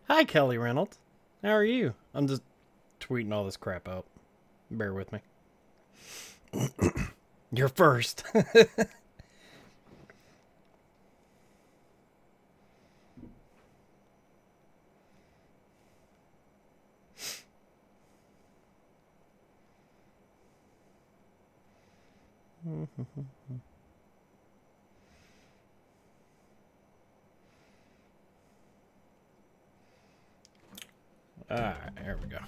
Hi, Kelly Reynolds. How are you? I'm just tweeting all this crap out. Bear with me. You're first. Alright, there we go.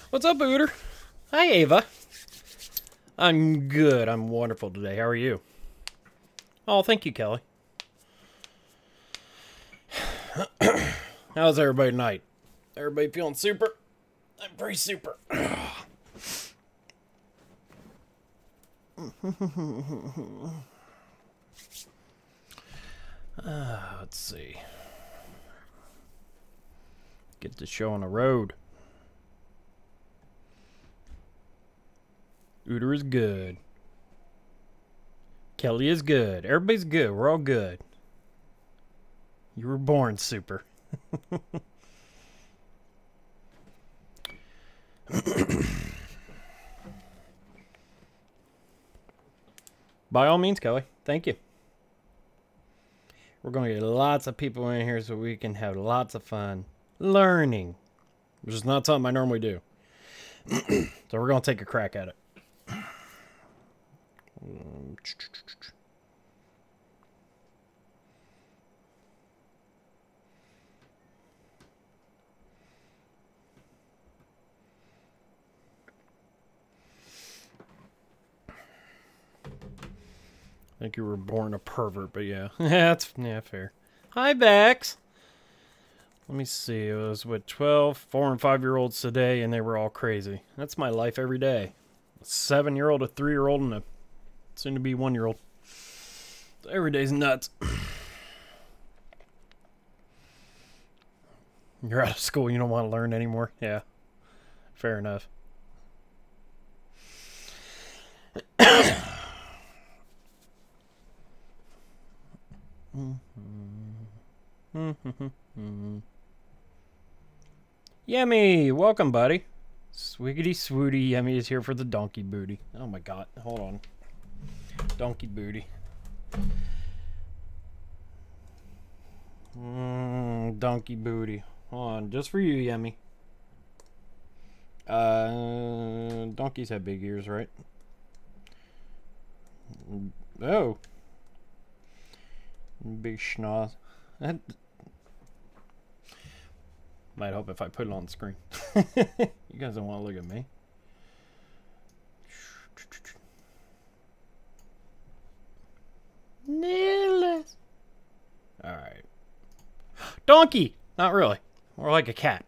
What's up, Booter? Hi, Ava. I'm good. I'm wonderful today. How are you? Oh, thank you, Kelly. How's everybody tonight? Everybody feeling super? I'm pretty super. Let's see. Get the show on the road. Ooter is good. Kelly is good. Everybody's good. We're all good. You were born super. By all means, Kelly. Thank you. We're going to get lots of people in here so we can have lots of fun learning, which is not something I normally do. So we're going to take a crack at it. I think you were born a pervert, but yeah. That's fair. Hi, Bex. Let me see. It was, what, 12, 4 and 5-year-olds today, and they were all crazy. That's my life every day. A 7-year-old, a 3-year-old, and a soon-to-be 1-year-old. Every day's nuts. You're out of school. You don't want to learn anymore. Yeah. Fair enough. Yummy! Welcome, buddy. Swiggity swooty. Yummy is here for the donkey booty. Oh my god. Hold on. Donkey booty. Donkey booty. Hold on. Just for you, Yummy. Donkeys have big ears, right? Oh. Big schnoz. That might help if I put it on the screen. You guys don't want to look at me. Nearless. Alright. Donkey! Not really. More like a cat.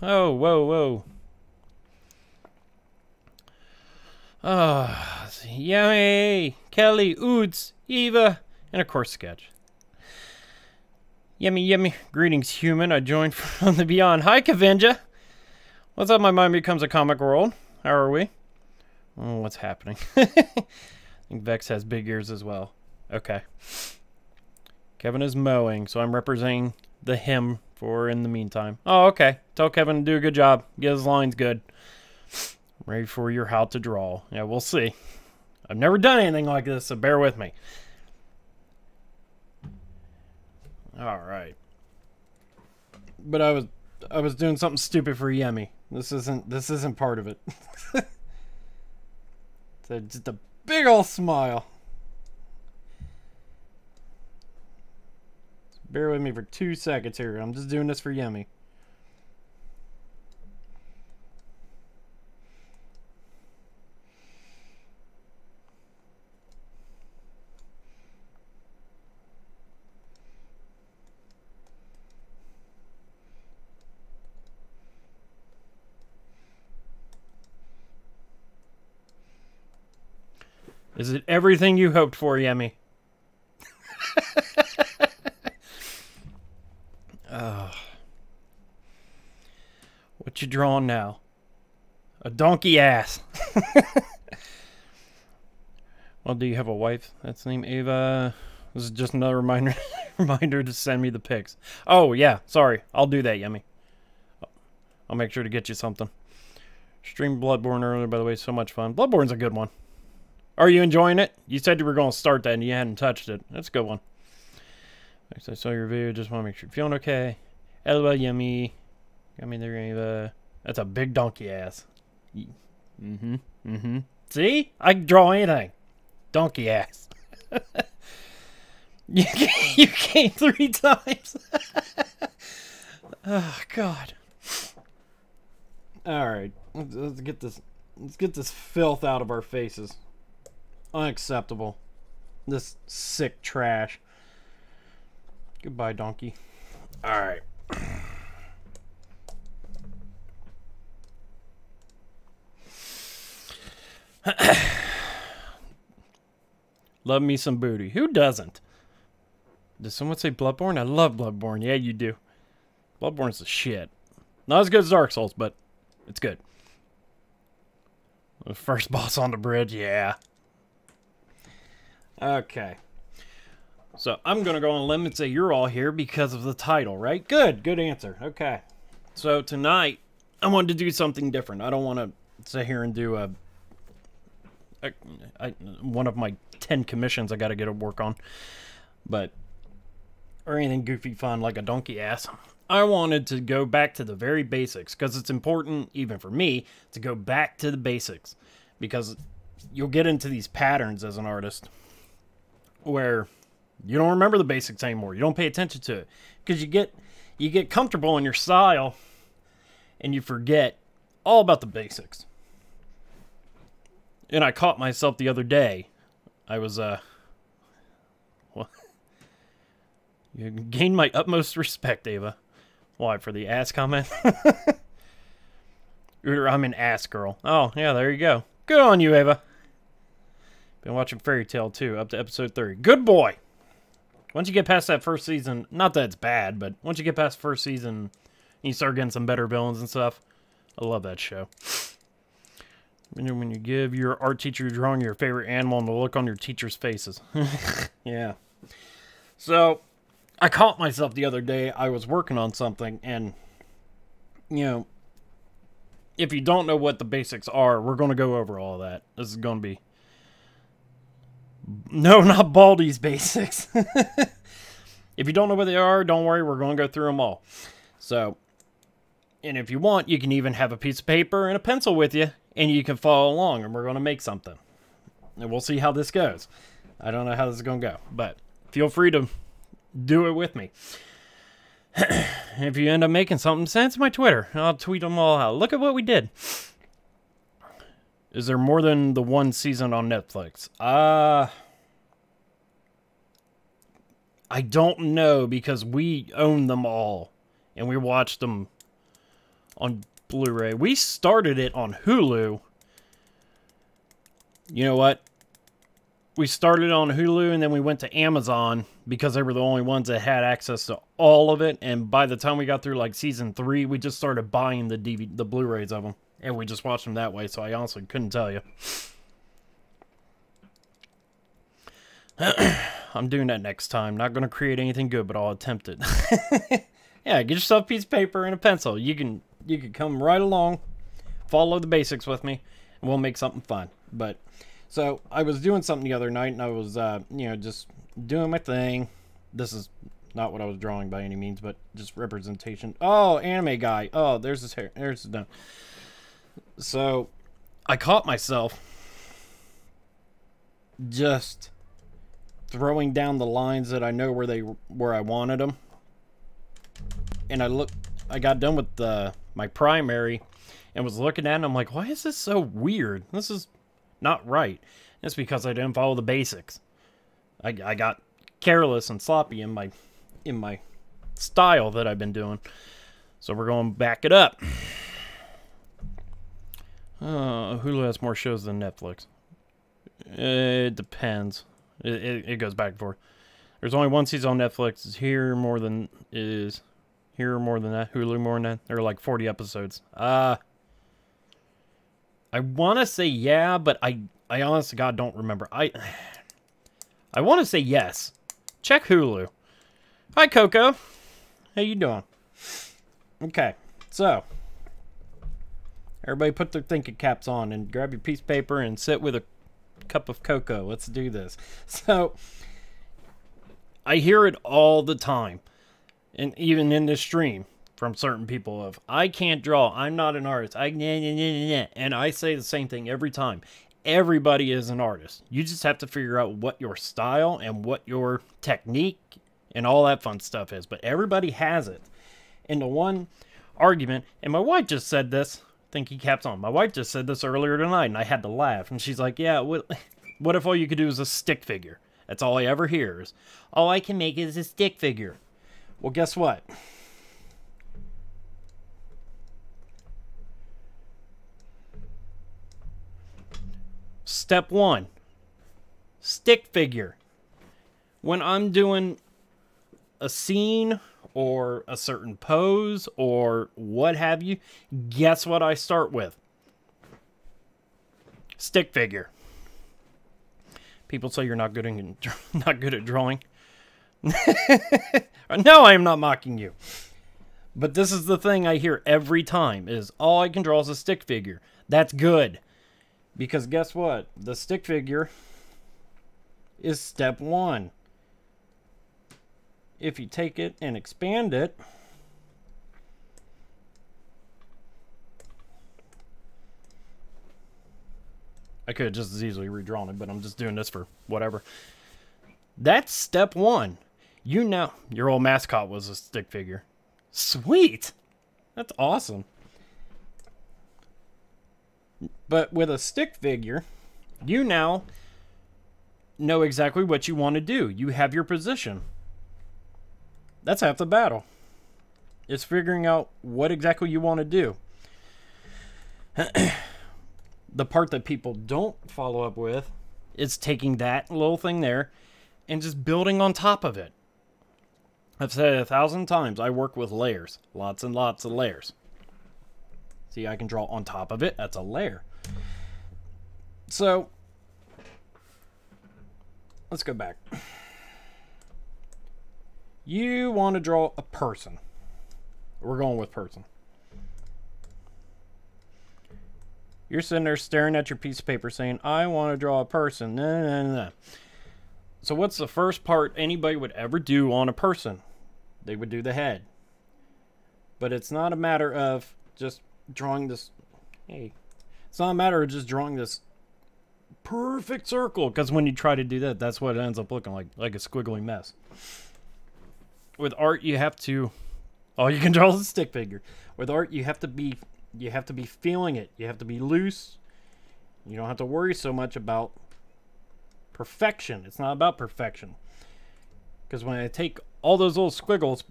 Oh, whoa, whoa. Oh, Yummy! Kelly, Oods, Eva, and of course Sketch. Yummy, yummy. Greetings, human. I joined from the beyond. Hi, Kavinja. What's up, my mind becomes a comic world? How are we? Oh, what's happening? I think Vex has big ears as well. Okay. Kevin is mowing, so I'm representing the him for in the meantime. Oh, okay. Tell Kevin to do a good job. Get his lines good. Ready for your how to draw. Yeah, we'll see. I've never done anything like this, so bear with me. All right. But I was doing something stupid for Yummy. This isn't part of it. So just a big old smile. Just bear with me for 2 seconds here. I'm just doing this for Yummy. Is it everything you hoped for, Yummy? What you drawing now? A donkey ass. Well, do you have a wife that's named Ava? This is just another reminder to send me the pics. Oh, yeah. Sorry. I'll do that, Yummy. I'll make sure to get you something. Streamed Bloodborne earlier, by the way. So much fun. Bloodborne's a good one. Are you enjoying it? You said you were going to start that and you hadn't touched it. That's a good one. Thanks, I saw your video. Just want to make sure you're feeling okay. LOL, Yummy. Got me there, Ava. That's a big donkey ass. See? I can draw anything. Donkey ass. You came 3 times. Oh, God. All right. Let's get this filth out of our faces. Unacceptable. This sick trash. Goodbye, donkey. Alright. Love me some booty. Who doesn't? Does someone say Bloodborne? I love Bloodborne. Yeah, you do. Bloodborne's the shit. Not as good as Dark Souls, but it's good. The first boss on the bridge, yeah. Okay. So, I'm going to go on a limb and say you're all here because of the title, right? Good. Good answer. Okay. So, tonight, I wanted to do something different. I don't want to sit here and do one of my 10 commissions I got to get to work on. But, or anything goofy fun like a donkey ass. I wanted to go back to the very basics because it's important, even for me, to go back to the basics. Because you'll get into these patterns as an artist where you don't remember the basics anymore. You don't pay attention to it because you get comfortable in your style and you forget all about the basics. And I caught myself the other day. I was well, you gained my utmost respect, Ava. Why, for the ass comment? I'm an ass girl. Oh, yeah, there you go. Good on you, Ava. Been watching Fairy Tail too, up to episode 30. Good boy. Once you get past that first season, not that it's bad, but once you get past the first season, you start getting some better villains and stuff. I love that show. When you give your art teacher drawing your favorite animal and the look on your teacher's faces. Yeah. So, I caught myself the other day. I was working on something, and, you know, if you don't know what the basics are, we're going to go over all that. This is going to be... No, not Baldy's basics. If you don't know what they are, don't worry. We're going to go through them all. So, and if you want, you can even have a piece of paper and a pencil with you, and you can follow along, and we're going to make something. And we'll see how this goes. I don't know how this is going to go, but feel free to do it with me. If you end up making something, send it to my Twitter. I'll tweet them all out. Look at what we did. Is there more than the one season on Netflix? I don't know because we own them all. And we watched them on Blu-ray. We started it on Hulu. You know what? We started on Hulu and then we went to Amazon because they were the only ones that had access to all of it. And by the time we got through like season 3, we just started buying the Blu-rays of them. And we just watched them that way, so I honestly couldn't tell you. I'm doing that next time. Not going to create anything good, but I'll attempt it. Yeah, get yourself a piece of paper and a pencil. You can come right along, follow the basics with me, and we'll make something fun. But, so, I was doing something the other night, and I was, you know, just doing my thing. This is not what I was drawing by any means, but just representation. Oh, anime guy. Oh, there's his hair. There's his nose. So, I caught myself just throwing down the lines that I know where I wanted them. And I got done with my primary and was looking at it and I'm like, why is this so weird? This is not right. It's because I didn't follow the basics. I got careless and sloppy in my style that I've been doing. So we're going to back it up. Hulu has more shows than Netflix. It depends. It goes back and forth. There's only one season on Netflix. It's here more than that. Hulu more than that. There are like 40 episodes. I want to say yeah, but I honest to God don't remember. I want to say yes. Check Hulu. Hi, Coco. How you doing? Okay, so everybody put their thinking caps on and grab your piece of paper and sit with a cup of cocoa. Let's do this. So I hear it all the time, and even in this stream from certain people of, I can't draw, I'm not an artist, and I say the same thing every time. Everybody is an artist. You just have to figure out what your style and what your technique and all that fun stuff is, but everybody has it. And the one argument, and my wife just said this, thinking caps on. My wife just said this earlier tonight, and I had to laugh. And she's like, yeah, what if all you could do is a stick figure? That's all I ever hear is, all I can make is a stick figure. Well, guess what? Step 1. Stick figure. When I'm doing a scene or a certain pose or what have you, guess what I start with? Stick figure. People say you're not good at drawing. No, I am not mocking you. But this is the thing I hear every time is, all I can draw is a stick figure. That's good. Because guess what? The stick figure is step 1. If you take it and expand it, I could have just as easily redrawn it, but I'm just doing this for whatever. That's step 1. You know, your old mascot was a stick figure. Sweet! That's awesome. But with a stick figure, you now know exactly what you want to do. You have your position. That's half the battle. It's figuring out what exactly you want to do. The part that people don't follow up with is taking that little thing there and just building on top of it. I've said it 1,000 times. I work with layers. Lots and lots of layers. See, I can draw on top of it. That's a layer. So, let's go back. You want to draw a person. We're going with person. You're sitting there staring at your piece of paper saying, I want to draw a person. No, no, no, no. So what's the first part anybody would ever do on a person? They would do the head. But it's not a matter of just drawing this. Hey, it's not a matter of just drawing this perfect circle. Because when you try to do that, that's what it ends up looking like a squiggly mess. With art, you have to. All you can draw is a stick figure. With art, you have to be feeling it. You have to be loose. You don't have to worry so much about perfection. It's not about perfection. Because when I take all those little squiggles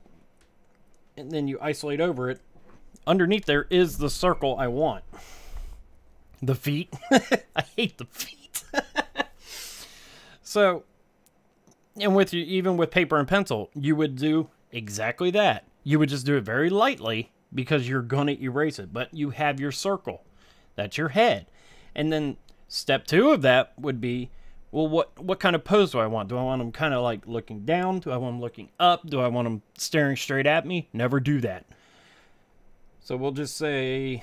and then you isolate over it, underneath there is the circle I want. The feet. I hate the feet. So, and with you, even with paper and pencil, you would do exactly that. You would just do it very lightly because you're going to erase it. But you have your circle. That's your head. And then step 2 of that would be, well, what kind of pose do I want? Do I want them kind of like looking down? Do I want them looking up? Do I want them staring straight at me? Never do that. So we'll just say,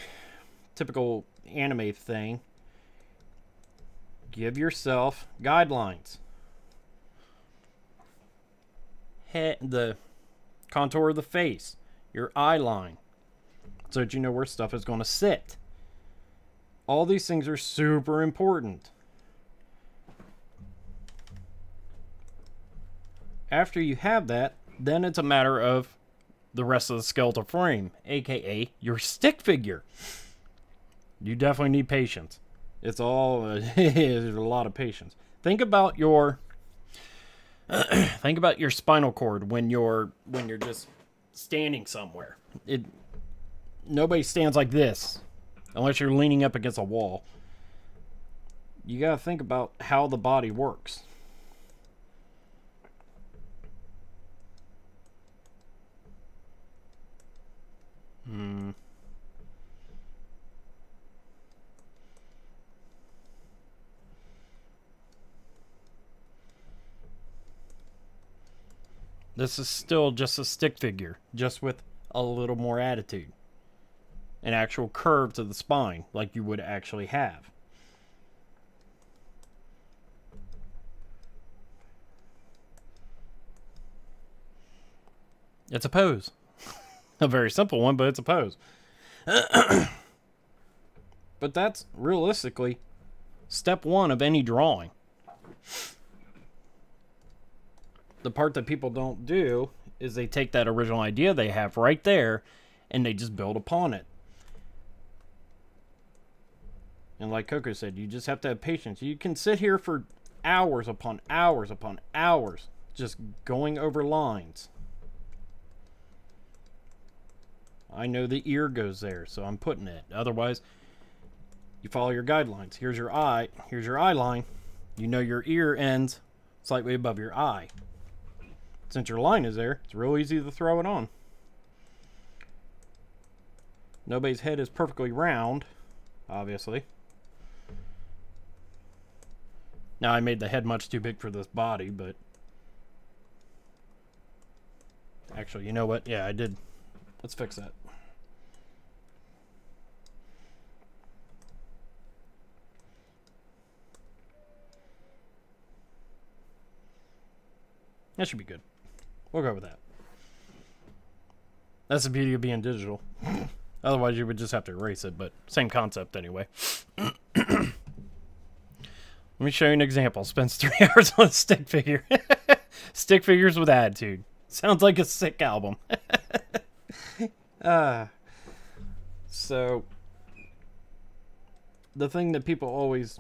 typical anime thing, give yourself guidelines. The contour of the face, your eye line, so that you know where stuff is going to sit. All these things are super important. After you have that, then it's a matter of the rest of the skeletal frame, aka your stick figure. You definitely need patience. It's all there's a lot of patience. Think about your spinal cord when you're just standing somewhere. Nobody stands like this unless you're leaning up against a wall. You got to think about how the body works. This is still just a stick figure, just with a little more attitude. An actual curve to the spine, like you would actually have. It's a pose. A very simple one, but it's a pose. But that's realistically step one of any drawing. The part that people don't do is they take that original idea they have right there and they just build upon it. And like Coco said, you just have to have patience. You can sit here for hours upon hours upon hours just going over lines. I know the ear goes there, so I'm putting it. Otherwise, you follow your guidelines. Here's your eye. Here's your eye line. You know your ear ends slightly above your eye. Since your line is there, it's real easy to throw it on. Nobody's head is perfectly round, obviously. Now, I made the head much too big for this body, but... Actually, you know what? Yeah, I did. Let's fix that. That should be good. We'll go with that. That's the beauty of being digital. Otherwise, you would just have to erase it, but same concept anyway. Let me show you an example. Spends 3 hours on a stick figure. Stick figures with attitude. Sounds like a sick album. So, the thing that people always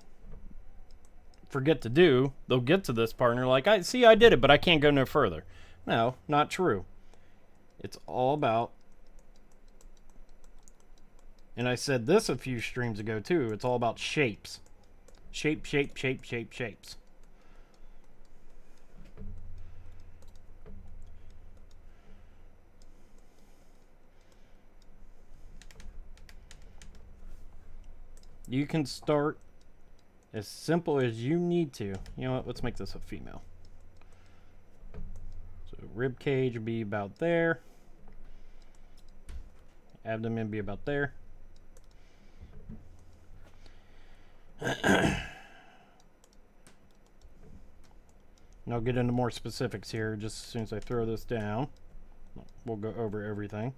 forget to do, they'll get to this part and they're like, I did it, but I can't go no further. No, not true. It's all about, and I said this a few streams ago too, it's all about shapes. Shapes. You can start as simple as you need to. You know what? Let's make this a female. So rib cage would be about there. Abdomen be about there. And I'll get into more specifics here just as soon as I throw this down. We'll go over everything.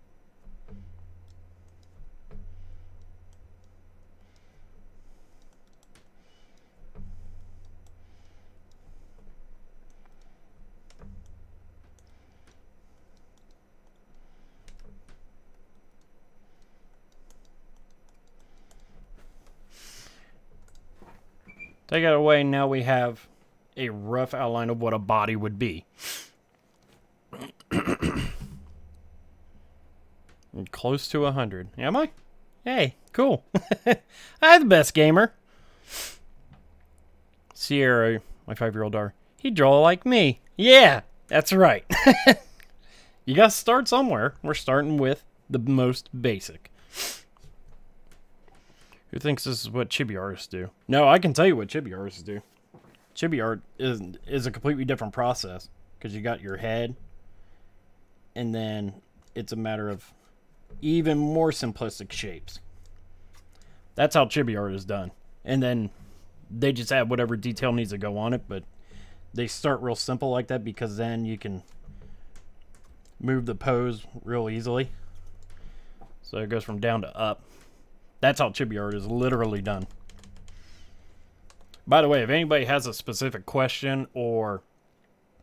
Take it away, now we have a rough outline of what a body would be. And close to 100. Am I? Hey, cool. I'm the best gamer. Sierra, my 5-year-old daughter, he draw like me. Yeah, that's right. You gotta start somewhere. We're starting with the most basic. Who thinks this is what chibi artists do? No, I can tell you what chibi artists do. Chibi art is a completely different process because you got your head, and then it's a matter of even more simplistic shapes. That's how chibi art is done, and then they just add whatever detail needs to go on it. But they start real simple like that because then you can move the pose real easily. So it goes from down to up. That's how chibi art is literally done. By the way, if anybody has a specific question or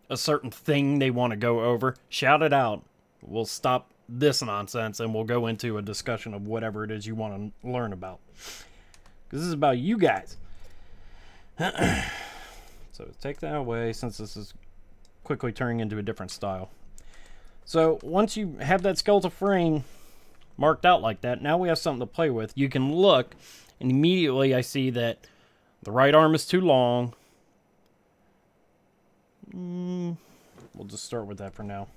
a certain thing they want to go over, shout it out. We'll stop this nonsense and we'll go into a discussion of whatever it is you want to learn about. Because this is about you guys. So take that away since this is quickly turning into a different style. So once you have that skeletal frame marked out like that, now we have something to play with. You can look and immediately I see that the right arm is too long. We'll just start with that for now.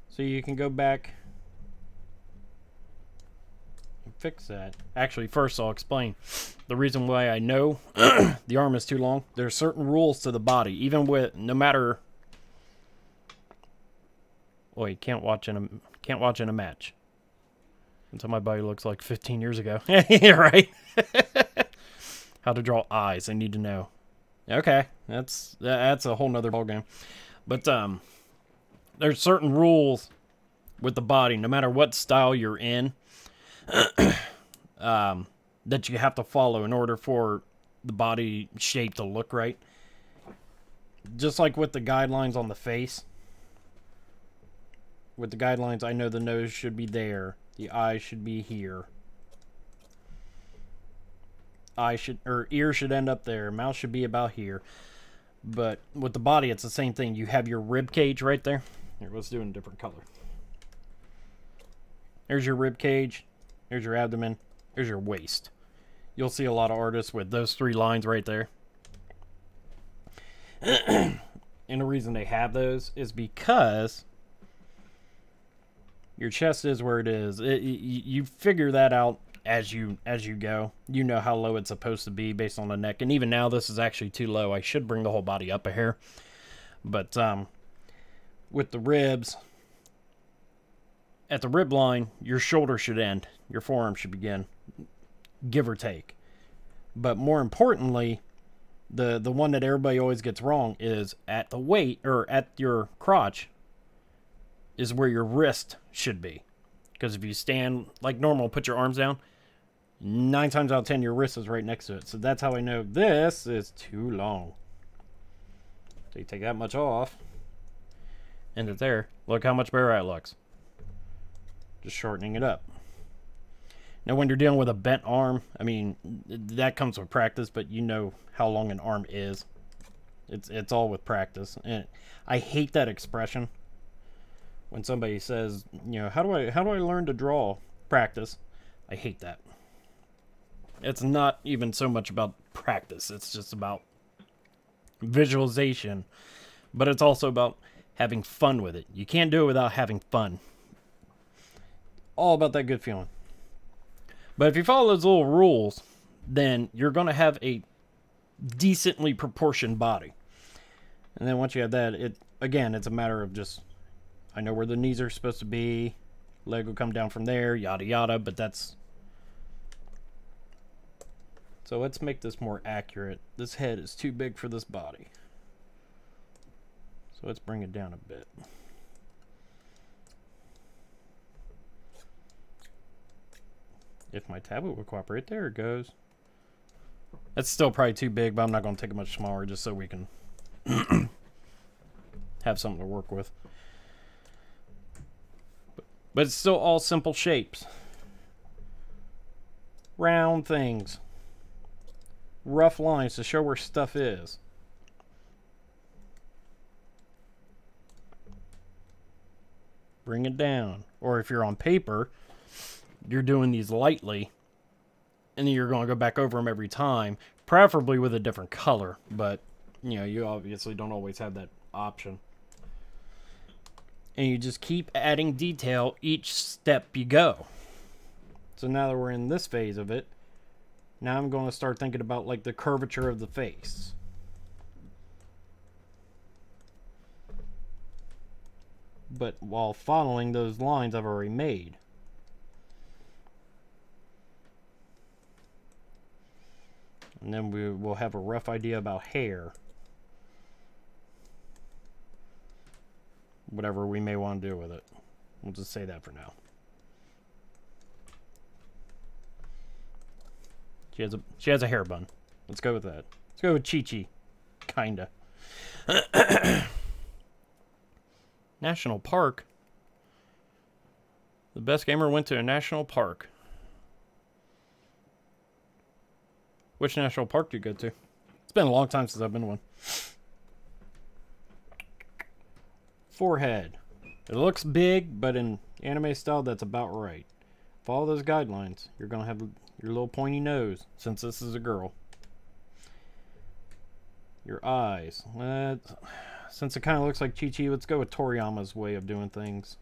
So you can go back and fix that. Actually, first I'll explain the reason why I know the arm is too long. There are certain rules to the body, even with no matter. Oh, you can't watch in a match until my body looks like 15 years ago. Right? How to draw eyes, I need to know. Okay, that's a whole nother ballgame. But there's certain rules with the body, no matter what style you're in, that you have to follow in order for the body shape to look right. Just like with the guidelines on the face. With the guidelines, I know the nose should be there. The eyes should be here. Ear should end up there. Mouth should be about here. But with the body, it's the same thing. You have your rib cage right there. Here, let's do it in a different color. There's your rib cage. There's your abdomen. There's your waist. You'll see a lot of artists with those three lines right there. And the reason they have those is because your chest is where it is. You figure that out as you go. You know how low it's supposed to be based on the neck. And even now, this is actually too low. I should bring the whole body up a hair. But with the ribs, at the rib line, your shoulder should end. Your forearm should begin, give or take. But more importantly, the one that everybody always gets wrong is at the weight, or at your crotch, is where your wrist should be. Because if you stand like normal, put your arms down, 9 times out of 10, your wrist is right next to it. So that's how I know this is too long. So you take that much off, and it's there. Look how much better that looks. Just shortening it up. Now, when you're dealing with a bent arm, I mean, that comes with practice, but you know how long an arm is. It's all with practice. And I hate that expression. When somebody says, you know, how do I learn to draw? Practice. I hate that. It's not even so much about practice. It's just about visualization. But it's also about having fun with it. You can't do it without having fun. All about that good feeling. But if you follow those little rules, then you're going to have a decently proportioned body. And then once you have that, it's a matter of just, I know where the knees are supposed to be. Leg will come down from there, yada yada, but that's... So let's make this more accurate. This head is too big for this body. So let's bring it down a bit. If my tablet would cooperate, there it goes. That's still probably too big, but I'm not going to take it much smaller just so we can have something to work with. But it's still all simple shapes. Round things. Rough lines to show where stuff is. Bring it down. Or if you're on paper, you're doing these lightly, and then you're going to go back over them every time, preferably with a different color, but you know, you obviously don't always have that option. And you just keep adding detail each step you go. So now that we're in this phase of it, now I'm going to start thinking about like the curvature of the face. But while following those lines I've already made. And then we will have a rough idea about hair. whatever we may want to do with it. We'll just say that for now. She has a hair bun. Let's go with that. Let's go with Chi-Chi. Kinda. National park? The best gamer went to a national park. Which national park do you go to? It's been a long time since I've been to one. Forehead. It looks big, but in anime style, that's about right. Follow those guidelines. You're going to have your little pointy nose, since this is a girl. Your eyes. Since it kind of looks like Chi-Chi, let's go with Toriyama's way of doing things.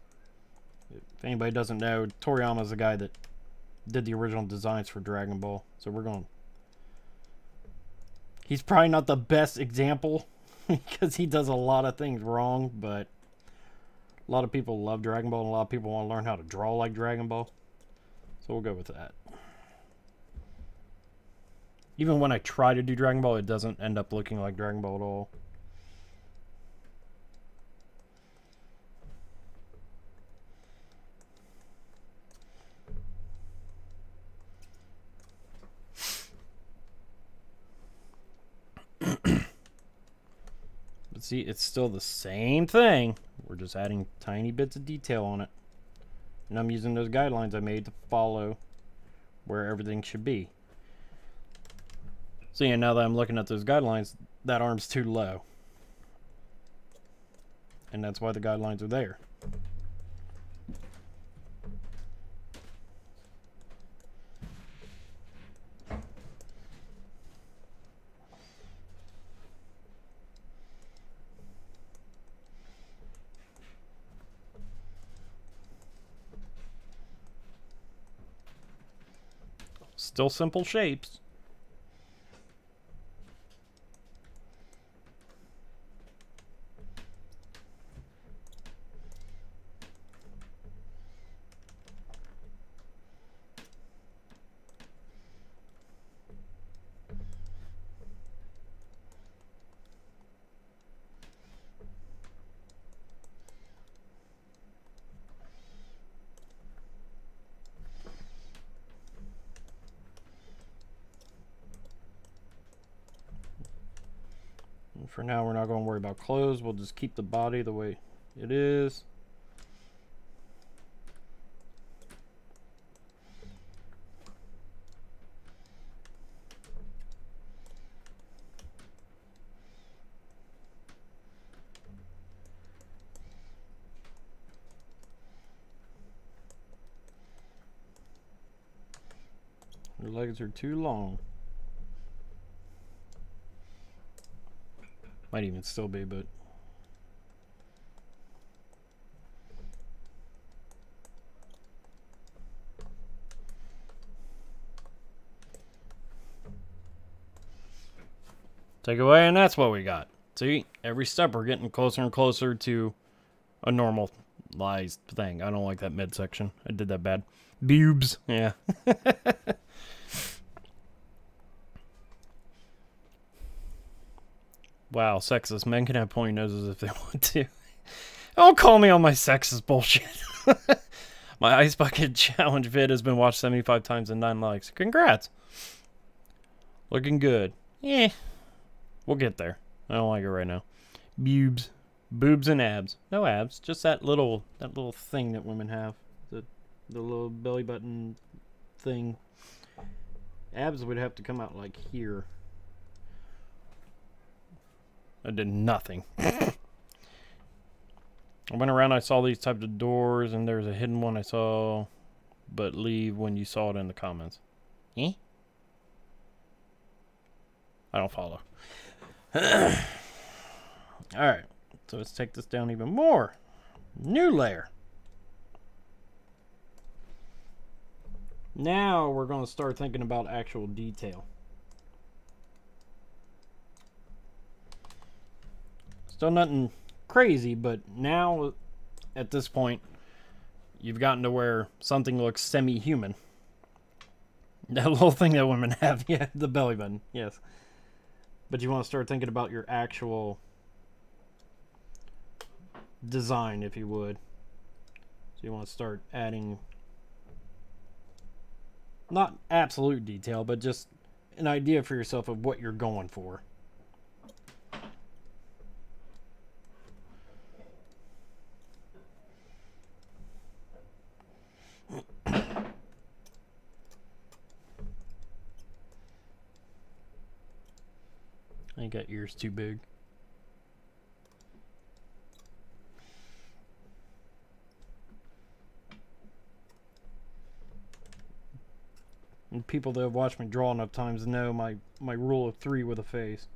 If anybody doesn't know, Toriyama's the guy that did the original designs for Dragon Ball. So we're going... He's probably not the best example, because he does a lot of things wrong, but a lot of people love Dragon Ball, and a lot of people want to learn how to draw like Dragon Ball. So we'll go with that. Even when I try to do Dragon Ball, it doesn't end up looking like Dragon Ball at all. But see, it's still the same thing. We're just adding tiny bits of detail on it. And I'm using those guidelines I made to follow where everything should be. So yeah, now that I'm looking at those guidelines, that arm's too low. And that's why the guidelines are there. Still simple shapes. For now, we're not going to worry about clothes. We'll just keep the body the way it is. Her legs are too long. Might even still be, but... Take away, and that's what we got. See? Every step we're getting closer and closer to a normalized thing. I don't like that midsection. I did that bad. Boobs. Yeah. Wow, sexist. Men can have pointy noses if they want to. Don't call me on my sexist bullshit. My Ice Bucket Challenge vid has been watched 75 times and 9 likes. Congrats. Looking good. Yeah. We'll get there. I don't like it right now. Boobs. Boobs and abs. No abs. Just that little thing that women have. The little belly button thing. Abs would have to come out like here. I did nothing. I went around, I saw these types of doors, and there's a hidden one I saw, but leave when you saw it in the comments. Eh? I don't follow. Alright, so let's take this down even more. New layer. Now we're going to start thinking about actual detail. Still nothing crazy, but now at this point you've gotten to where something looks semi-human. That little thing that women have, yeah, the belly button, yes. But you want to start thinking about your actual design, if you would. So you want to start adding, not absolute detail, but just an idea for yourself of what you're going for. I got ears too big. And people that have watched me draw enough times know my rule of 3 with a face.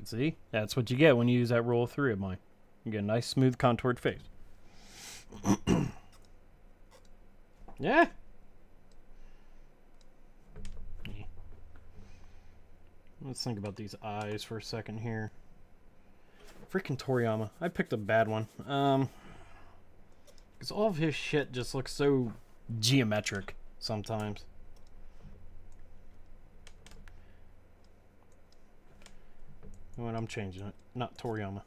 See? That's what you get when you use that rule of 3 of mine. You get a nice, smooth, contoured face. Yeah. Let's think about these eyes for a second here. Freaking Toriyama. I picked a bad one. Because all of his shit just looks so geometric sometimes. When I'm changing it. Not Toriyama.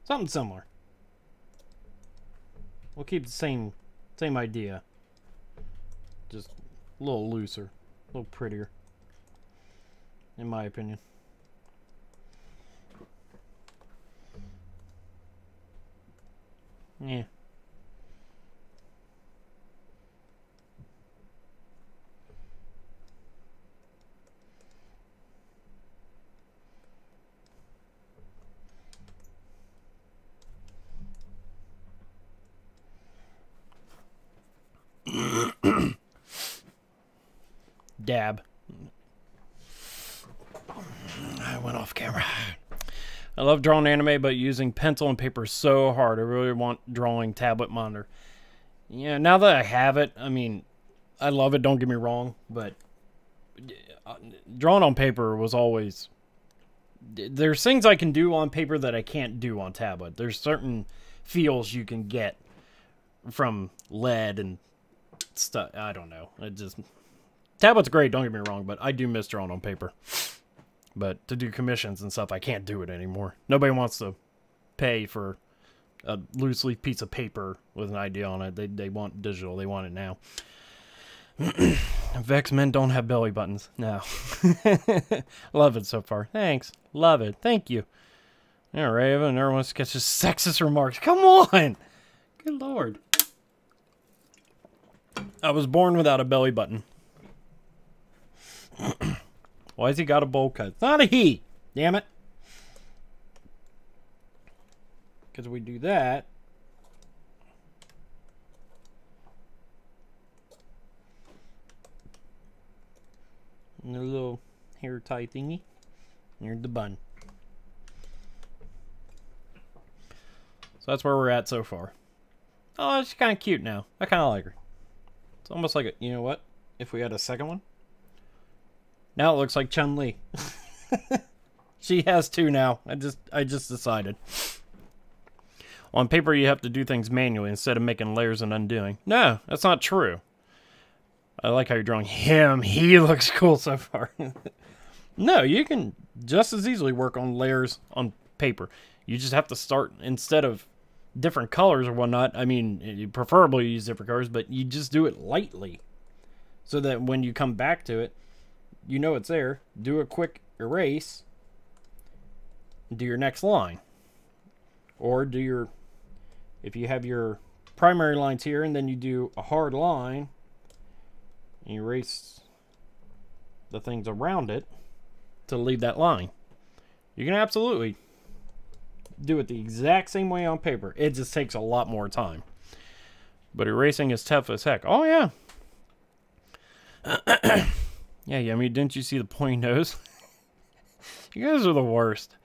Something similar. We'll keep the same idea. Just a little looser. A little prettier. In my opinion. Yeah. Dab. I went off camera. I love drawing anime, but using pencil and paper is so hard. I really want drawing tablet monitor. Yeah, now that I have it, I mean, I love it, don't get me wrong, but drawing on paper was always... There's things I can do on paper that I can't do on tablet. There's certain feels you can get from lead and stuff. I don't know. It just... Tablet's great, don't get me wrong, but I do miss drawing on paper. But to do commissions and stuff, I can't do it anymore. Nobody wants to pay for a loose leaf piece of paper with an idea on it. They want digital. They want it now. Vex men don't have belly buttons. No. Love it so far. Thanks. Love it. Thank you. Yeah, Raven, everyone sketches sexist remarks. Come on! Good lord. I was born without a belly button. Why has he got a bowl cut? It's not a he! Damn it. Because we do that. And a little hair tie thingy. Here's the bun. So that's where we're at so far. Oh, she's kind of cute now. I kind of like her. It's almost like a, you know what? If we had a second one. Now it looks like Chun-Li. She has two now. I just decided. On paper, you have to do things manually instead of making layers and undoing. No, that's not true. I like how you're drawing him. He looks cool so far. No, you can just as easily work on layers on paper. You just have to start, instead of different colors or whatnot, I mean, you preferably use different colors, but you just do it lightly. So that when you come back to it, you know it's there. Do a quick erase. Do your next line. Or do your... If you have your primary lines here, and then you do a hard line, and you erase the things around it to leave that line. You can absolutely do it the exact same way on paper. It just takes a lot more time. But erasing is tough as heck. Oh, yeah. Yeah, I mean, didn't you see the pointy nose? You guys are the worst.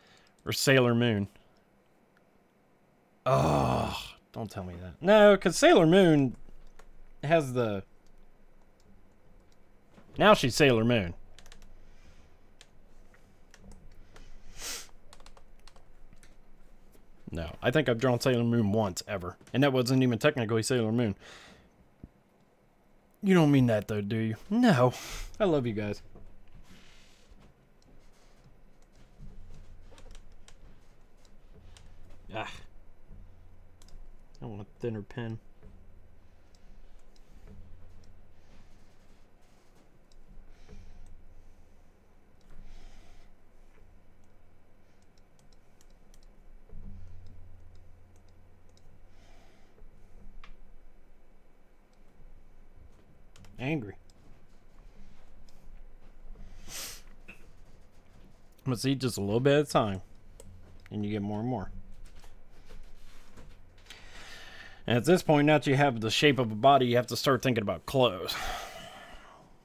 Or Sailor Moon. Oh, don't tell me that. No, because Sailor Moon has the... Now she's Sailor Moon. No, I think I've drawn Sailor Moon once, ever. And that wasn't even technically Sailor Moon. You don't mean that though, do you? No. I love you guys. Ah. I want a thinner pen. Angry. But see, just a little bit at a time. And you get more and more. And at this point, now that you have the shape of a body, you have to start thinking about clothes.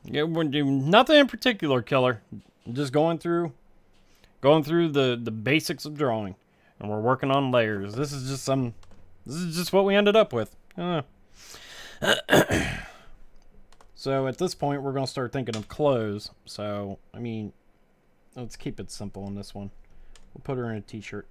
You wouldn't do nothing in particular, killer. Just going through the basics of drawing. And we're working on layers. This is just what we ended up with. So at this point, we're going to start thinking of clothes. So, I mean, let's keep it simple on this one. We'll put her in a t-shirt.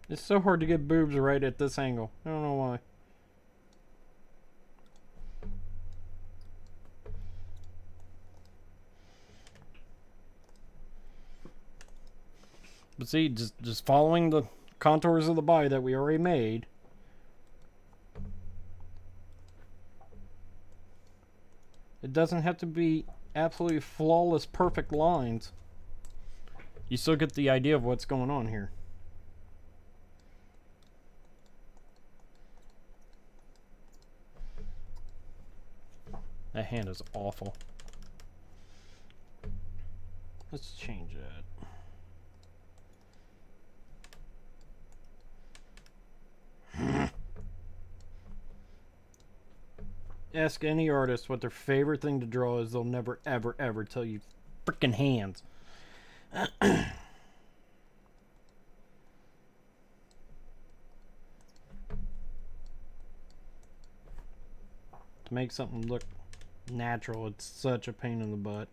It's so hard to get boobs right at this angle. I don't know why. But see, just following the contours of the body that we already made. It doesn't have to be absolutely flawless, perfect lines. You still get the idea of what's going on here. That hand is awful. Let's change that. Ask any artist what their favorite thing to draw is. They'll never, ever, ever tell you frickin' hands. To make something look natural, it's such a pain in the butt.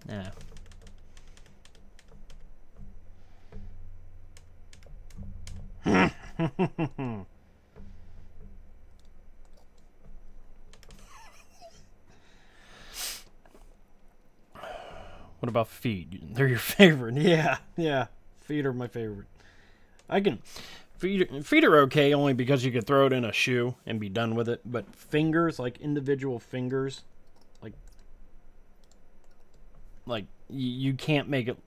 Yeah. What about feet? They're your favorite. Yeah. Feet are my favorite. Feet are okay only because you could throw it in a shoe and be done with it. But fingers, like individual fingers, like you can't make it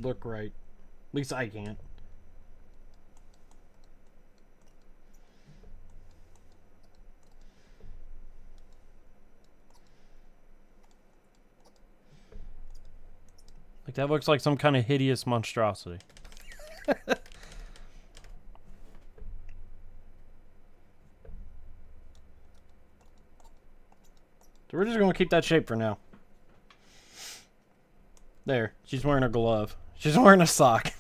look right. At least I can't. Like that looks like some kind of hideous monstrosity. So we're just going to keep that shape for now. There. She's wearing a glove. She's wearing a sock.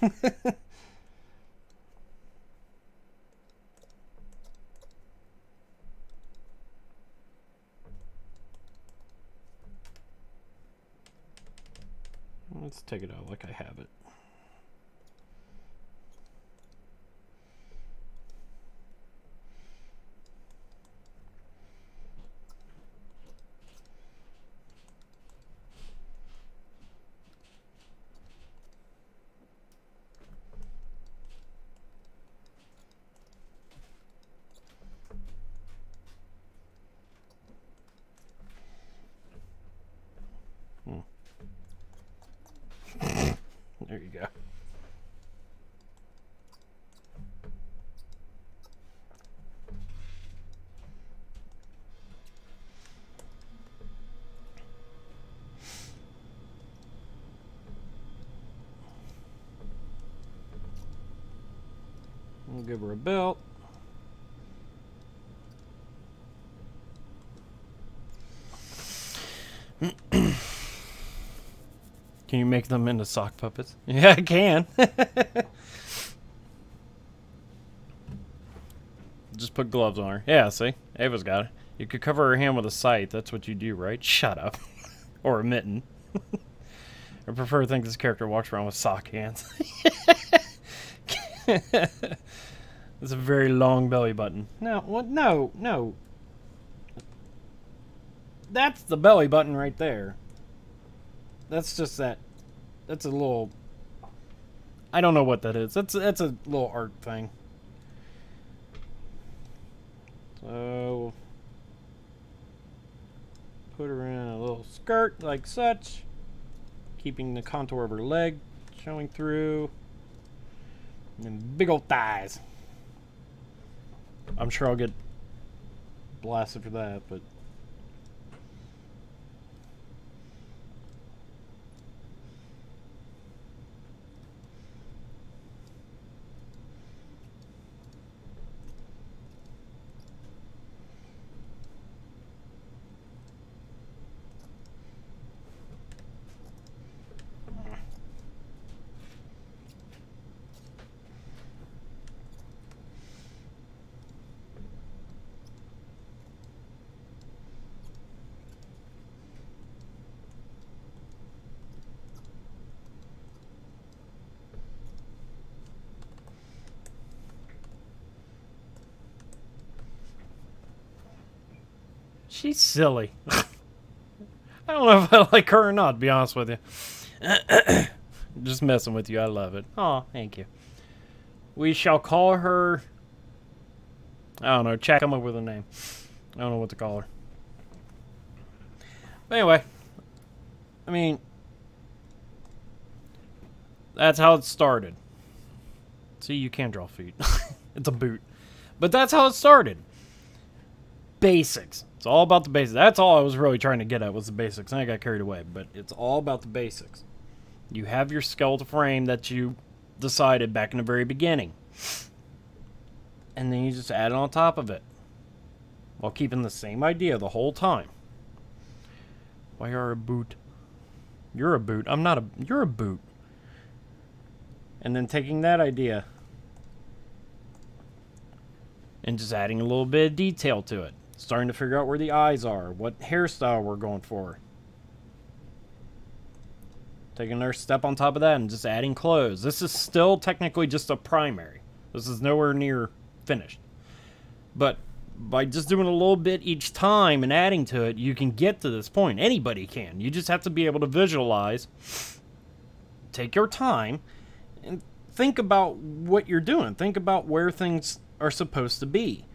Let's take it out like I have it. There you go. We'll give her a belt. Can you make them into sock puppets? Yeah, I can. Just put gloves on her. Yeah, see? Ava's got it. You could cover her hand with a scythe. That's what you do, right? Shut up. Or a mitten. I prefer to think this character walks around with sock hands. It's a very long belly button. No, what? No, no. That's the belly button right there. That's just that. That's a little. I don't know what that is. That's a little art thing. So put her in a little skirt like such, keeping the contour of her leg showing through, and then big old thighs. I'm sure I'll get blasted for that, but she's silly. I don't know if I like her or not, to be honest with you. Just messing with you. I love it. Oh, thank you. We shall call her... I don't know. Chat, come up with a name. I don't know what to call her. But anyway. I mean... That's how it started. See, you can draw feet. It's a boot. But that's how it started. Basics. It's all about the basics. That's all I was really trying to get at was the basics. And I got carried away. But it's all about the basics. You have your skeletal frame that you decided back in the very beginning. And then you just add it on top of it. While keeping the same idea the whole time. Why are a boot? You're a boot. I'm not a... You're a boot. And then taking that idea and just adding a little bit of detail to it. Starting to figure out where the eyes are, what hairstyle we're going for. Taking another step on top of that and just adding clothes. This is still technically just a primary. This is nowhere near finished. But by just doing a little bit each time and adding to it, you can get to this point. Anybody can. You just have to be able to visualize, take your time, and think about what you're doing. Think about where things are supposed to be.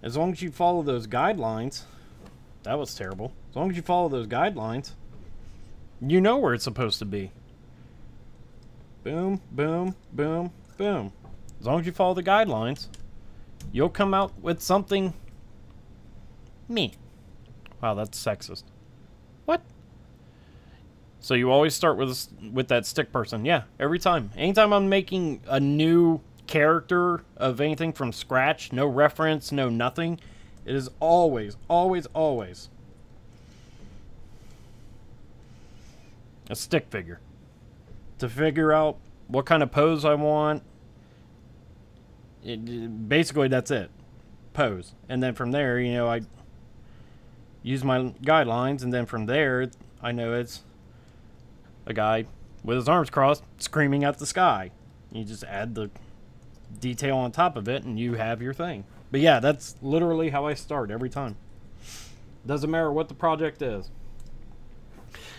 As long as you follow those guidelines... That was terrible. As long as you follow those guidelines, you know where it's supposed to be. Boom, boom, boom, boom. As long as you follow the guidelines, you'll come out with something... Me. Wow, that's sexist. What? So you always start with that stick person. Yeah, every time. Anytime I'm making a new character of anything from scratch, no reference, no nothing, it is always, always, always a stick figure. To figure out what kind of pose I want. Basically, that's it. Pose. And then from there, you know, I use my guidelines, and then from there, I know it's a guy with his arms crossed screaming at the sky. You just add the detail on top of it and you have your thing. But yeah, that's literally how I start every time. Doesn't matter what the project is.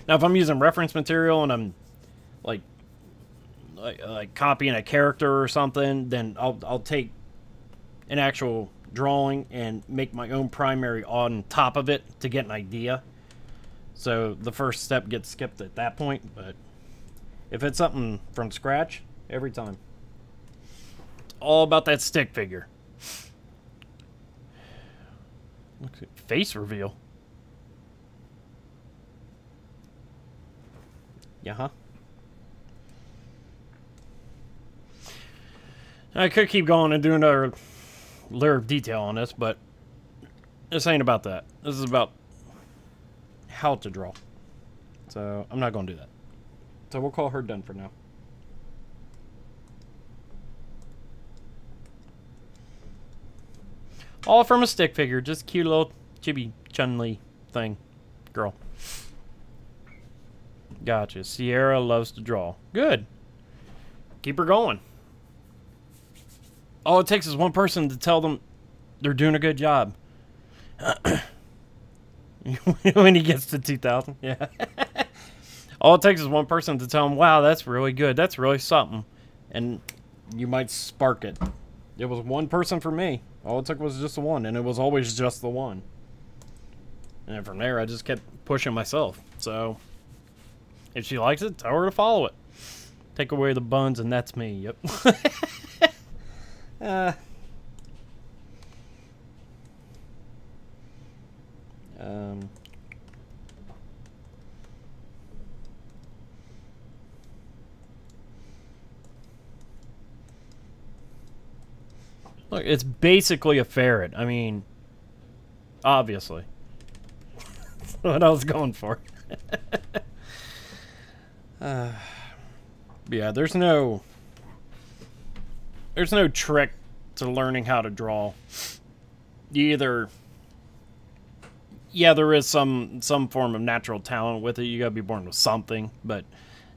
Now if I'm using reference material and I'm like copying a character or something, then I'll take an actual drawing and make my own primary on top of it to get an idea. So the first step gets skipped at that point, but if it's something from scratch, every time. It's all about that stick figure. Look at face reveal. Yeah, huh? I could keep going and do another layer of detail on this, but this ain't about that. This is about how to draw. So I'm not going to do that. So we'll call her done for now. All from a stick figure. Just cute little chibi Chun-Li thing. Girl. Gotcha. Sierra loves to draw. Good. Keep her going. All it takes is one person to tell them they're doing a good job. When he gets to 2,000. Yeah. All it takes is one person to tell him, wow, that's really good. That's really something. And you might spark it. It was one person for me. All it took was just the one. And it was always just the one. And then from there, I just kept pushing myself. So, if she likes it, tell her to follow it. Take away the buns, and that's me. Yep. Look, it's basically a ferret. I mean, obviously. That's what I was going for. Yeah, there's no trick to learning how to draw. Yeah, there is some form of natural talent with it. You gotta be born with something, but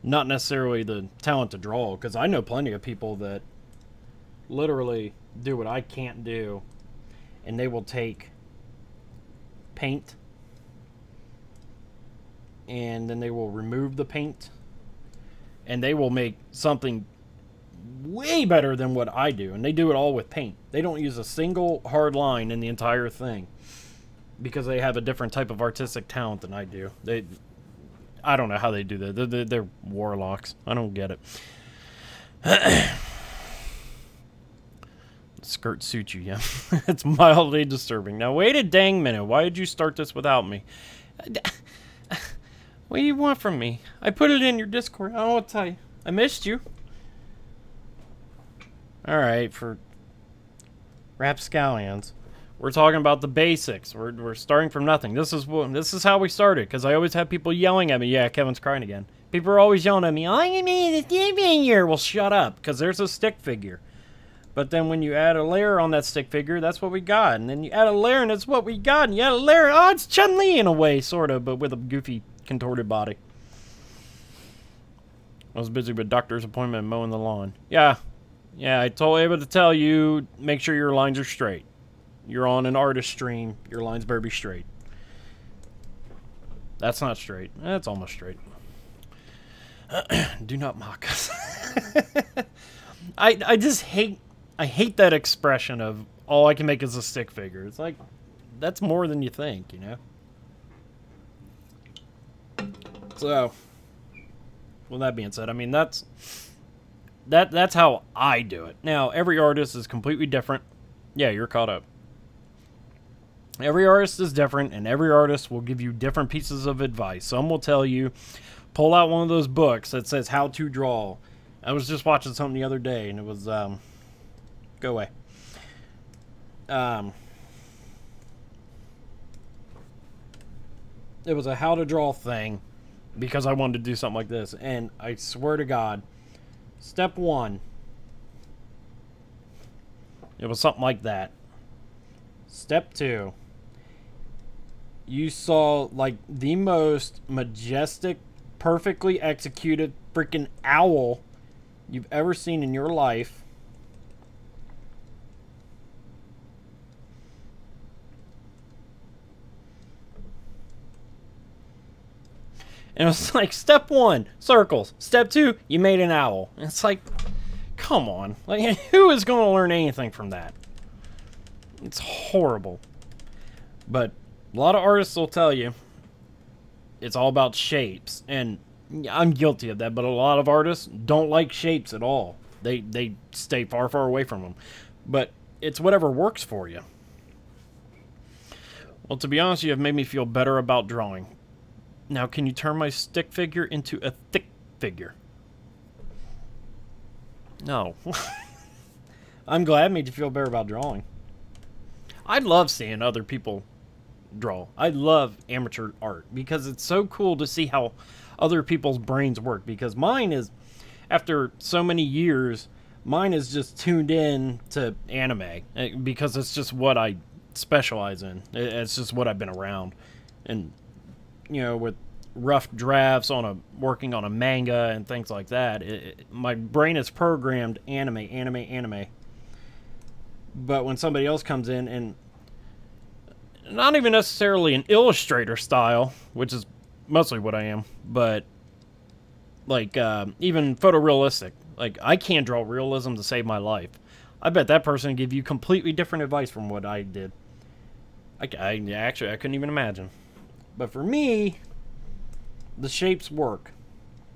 not necessarily the talent to draw. Because I know plenty of people that literally do what I can't do, and they will take paint and then they will remove the paint and they will make something way better than what I do, and they do it all with paint. They don't use a single hard line in the entire thing because they have a different type of artistic talent than I do. I don't know how they do that. They're warlocks. I don't get it. Skirt suits you, yeah. It's mildly disturbing. Now, wait a dang minute. Why did you start this without me? What do you want from me? I put it in your Discord. I don't know what to tell you. I missed you. Alright, for rapscallions, we're talking about the basics. We're starting from nothing. This is how we started, because I always have people yelling at me. Yeah, Kevin's crying again. People are always yelling at me, all you mean is stick figure. Well, shut up, because there's a stick figure. But then when you add a layer on that stick figure, that's what we got. And then you add a layer, and that's what we got. And you add a layer, oh, it's Chun-Li in a way, sort of, but with a goofy, contorted body. I was busy with doctor's appointment and mowing the lawn. Yeah, I told Ava to tell you, make sure your lines are straight. You're on an artist stream. Your lines better be straight. That's not straight. That's almost straight. Do not mock us. I just hate... I hate that expression of, all I can make is a stick figure. It's like, that's more than you think, you know? So, with that being said, I mean, that's how I do it. Now, every artist is completely different. Yeah, you're caught up. Every artist is different, and every artist will give you different pieces of advice. Some will tell you, pull out one of those books that says how to draw. I was just watching something the other day, and it was, go away. It was a how to draw thing because I wanted to do something like this. And I swear to God, step 1, it was something like that. Step 2, you saw like the most majestic, perfectly executed freaking owl you've ever seen in your life. And it was like, step 1, circles. Step 2, you made an owl. And it's like, come on. Like, who is going to learn anything from that? It's horrible. But a lot of artists will tell you it's all about shapes. And I'm guilty of that, but a lot of artists don't like shapes at all. They stay far, far away from them. But it's whatever works for you. Well, to be honest, you have made me feel better about drawing. Now, can you turn my stick figure into a thick figure? No. I'm glad it made you feel better about drawing. I love seeing other people draw. I love amateur art because it's so cool to see how other people's brains work. Because mine is, after so many years, mine is just tuned in to anime because it's just what I specialize in. It's just what I've been around. And, you know, with rough drafts working on a manga and things like that, my brain is programmed anime. But when somebody else comes in and not even necessarily an illustrator style, which is mostly what I am, but like even photorealistic, like I can't draw realism to save my life. I bet that person would give you completely different advice from what I did. Actually, I couldn't even imagine. But for me, the shapes work.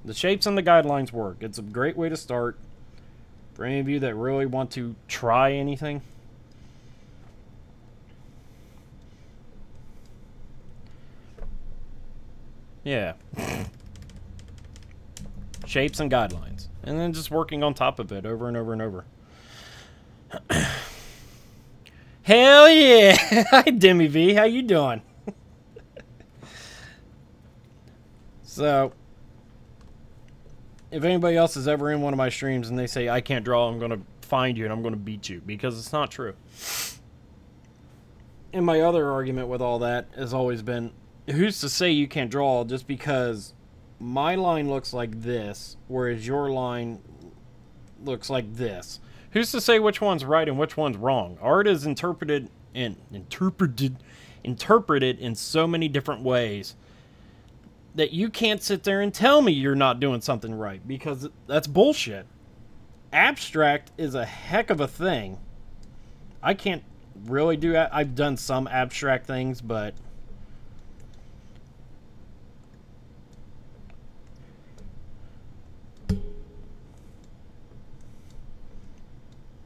The shapes and the guidelines work. It's a great way to start for any of you that really want to try anything. Yeah. Shapes and guidelines. And then just working on top of it over and over and over. Hell yeah! Hi, Demi V. How you doing? So, if anybody else is ever in one of my streams and they say, I can't draw, I'm going to find you and I'm going to beat you. Because it's not true. And my other argument with all that has always been, who's to say you can't draw just because my line looks like this, whereas your line looks like this? Who's to say which one's right and which one's wrong? Art is interpreted in so many different ways that you can't sit there and tell me you're not doing something right, because that's bullshit. Abstract is a heck of a thing. I can't really do that. I've done some abstract things, but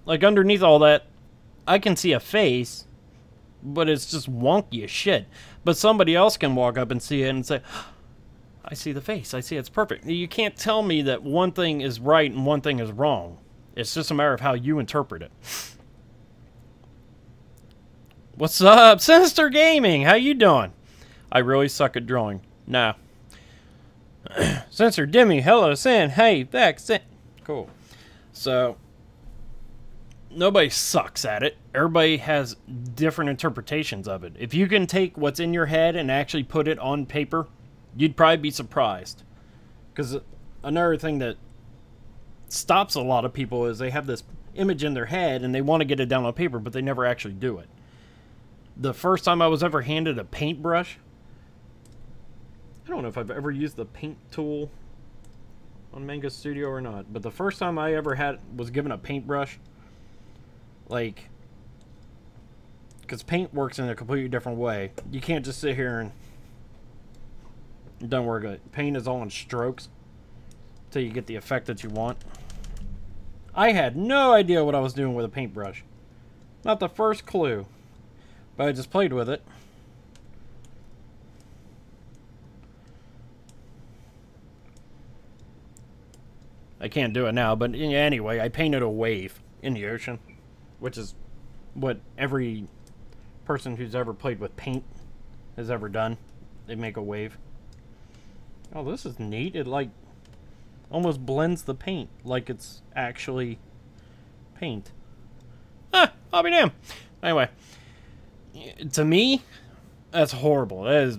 like underneath all that, I can see a face, but it's just wonky as shit. But somebody else can walk up and see it and say, I see the face. I see it's perfect. You can't tell me that one thing is right and one thing is wrong. It's just a matter of how you interpret it. What's up, Sinister Gaming? How you doing? I really suck at drawing. Nah. Sinister Demi, hello, Sin. Hey, Vex, Sin. Cool. So, nobody sucks at it. Everybody has different interpretations of it. If you can take what's in your head and actually put it on paper, you'd probably be surprised. Because another thing that stops a lot of people is they have this image in their head and they want to get it down on paper, but they never actually do it. The first time I was ever handed a paintbrush, I don't know if I've ever used the paint tool on Manga Studio or not, but the first time I ever was given a paintbrush, like, because paint works in a completely different way. You can't just sit here and it doesn't work. Paint is all in strokes until you get the effect that you want. I had no idea what I was doing with a paintbrush. Not the first clue. But I just played with it. I can't do it now, but anyway, I painted a wave in the ocean, which is what every person who's ever played with paint has ever done. They make a wave. Oh, this is neat. It, like, almost blends the paint like it's actually paint. Ah, I'll be damned. Anyway, to me, that's horrible. That is...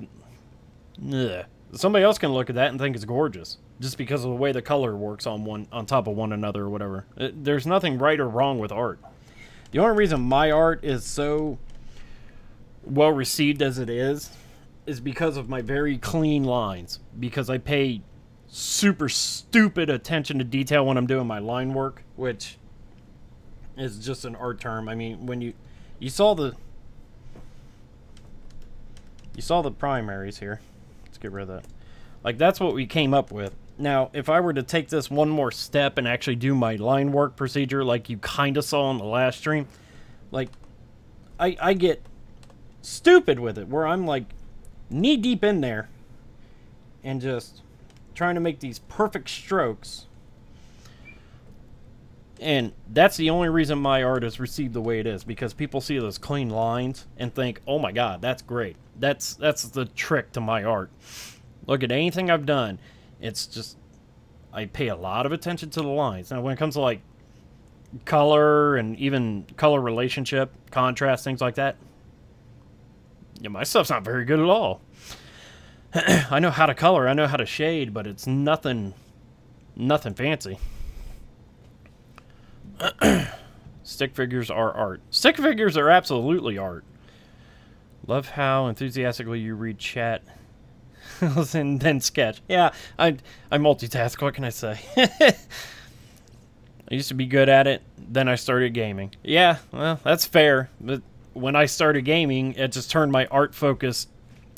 Ugh. Somebody else can look at that and think it's gorgeous, just because of the way the color works on top of one another or whatever. There's nothing right or wrong with art. The only reason my art is so well received as it is because of my very clean lines. Because I pay super stupid attention to detail when I'm doing my line work, which is just an art term. I mean, when you saw the primaries here. Let's get rid of that. Like, that's what we came up with. Now, if I were to take this one more step and actually do my line work procedure like you kind of saw in the last stream, like, I get stupid with it, where I'm, like, knee-deep in there and just trying to make these perfect strokes. And that's the only reason my art is received the way it is, because people see those clean lines and think, oh my god, that's great. That's the trick to my art. Look at anything I've done. It's just, I pay a lot of attention to the lines. Now when it comes to like color and even color relationship, contrast, things like that, yeah, my stuff's not very good at all. I know how to color, I know how to shade, but it's nothing fancy. Stick figures are art. Stick figures are absolutely art. Love how enthusiastically you read chat and then sketch. Yeah, I multitask. What can I say? I used to be good at it. Then I started gaming. Yeah, well, that's fair. But when I started gaming, it just turned my art focus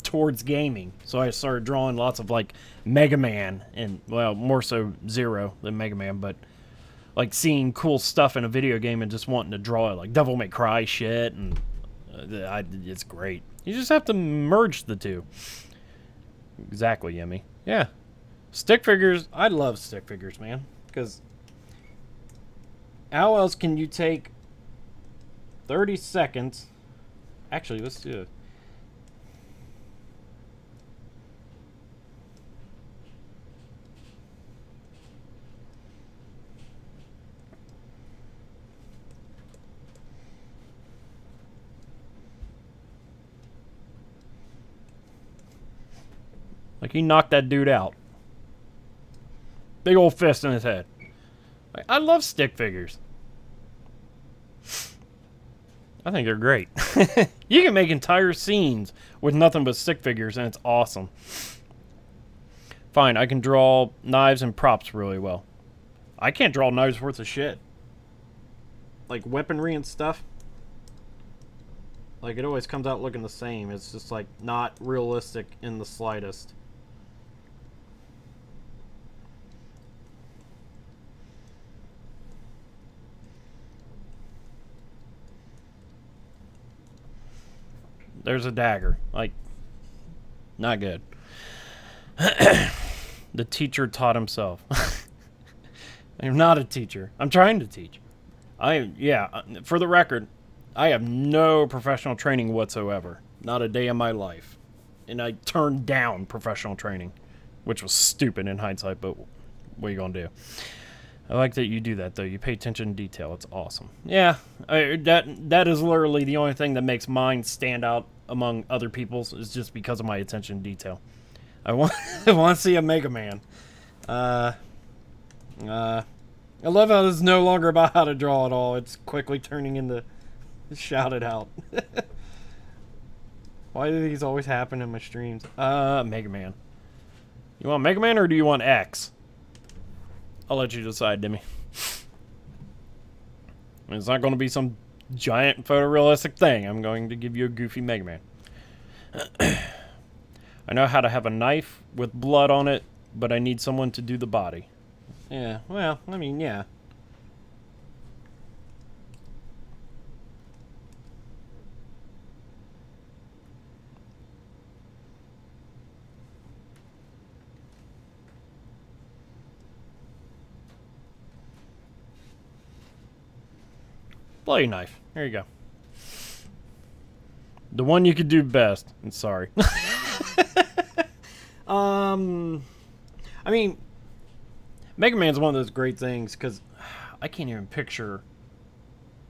towards gaming. So I started drawing lots of like Mega Man and, well, more so Zero than Mega Man, but like seeing cool stuff in a video game and just wanting to draw it, like Devil May Cry shit, and it's great. You just have to merge the two. Exactly, Yemi. Yeah. Stick figures, I love stick figures, man. Because how else can you take 30 seconds... Actually, let's do it. Like, he knocked that dude out. Big old fist in his head. Like, I love stick figures. I think they're great. You can make entire scenes with nothing but stick figures, and it's awesome. Fine, I can draw knives and props really well. I can't draw knives worth of shit. Like, weaponry and stuff. Like, it always comes out looking the same. It's just, like, not realistic in the slightest. There's a dagger. Like, not good. The teacher taught himself. I'm not a teacher. I'm trying to teach. Yeah, for the record, I have no professional training whatsoever. Not a day in my life. And I turned down professional training, which was stupid in hindsight, but what are you going to do? I like that you do that, though. You pay attention to detail. It's awesome. Yeah, that is literally the only thing that makes mine stand out among other people's, is just because of my attention to detail. I want to see a Mega Man. I love how this is no longer about how to draw at all. It's quickly turning into shout it out. Why do these always happen in my streams? Mega Man. You want Mega Man or do you want X? I'll let you decide, Demi. It's not going to be some giant photorealistic thing. I'm going to give you a goofy Mega Man. I know how to have a knife with blood on it, but I need someone to do the body. Yeah, well, I mean, yeah. Bloody knife. There you go. The one you could do best. I'm sorry. I mean, Mega Man's one of those great things, because I can't even picture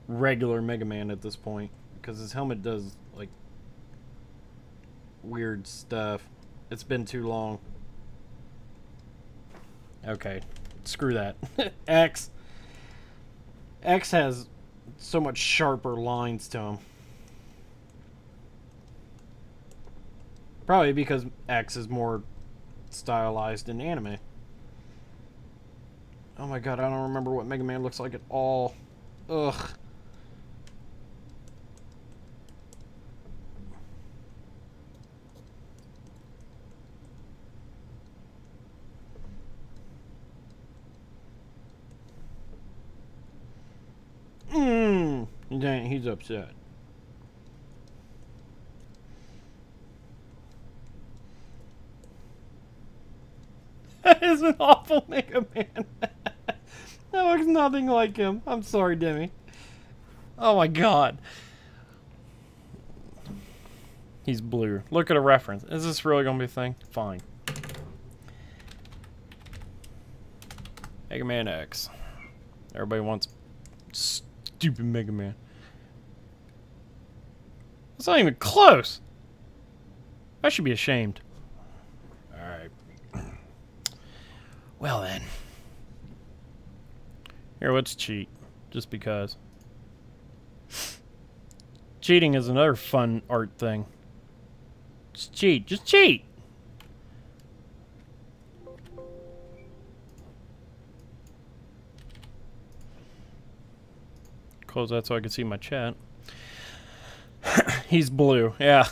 regular Mega Man at this point, because his helmet does, like, weird stuff. It's been too long. Okay, screw that. X has so much sharper lines to him. Probably because X is more stylized in anime. Oh my god, I don't remember what Mega Man looks like at all. Ugh. Dang, he's upset. That is an awful Mega Man. That looks nothing like him. I'm sorry, Demi. Oh my god. He's blue. Look at a reference. Is this really gonna be a thing? Fine. Mega Man X. Everybody wants stupid Mega Man. It's not even close. I should be ashamed. Alright. Well then. Here, let's cheat. Just because. Cheating is another fun art thing. Just cheat. Just cheat! Close that so I can see my chat. He's blue. Yeah.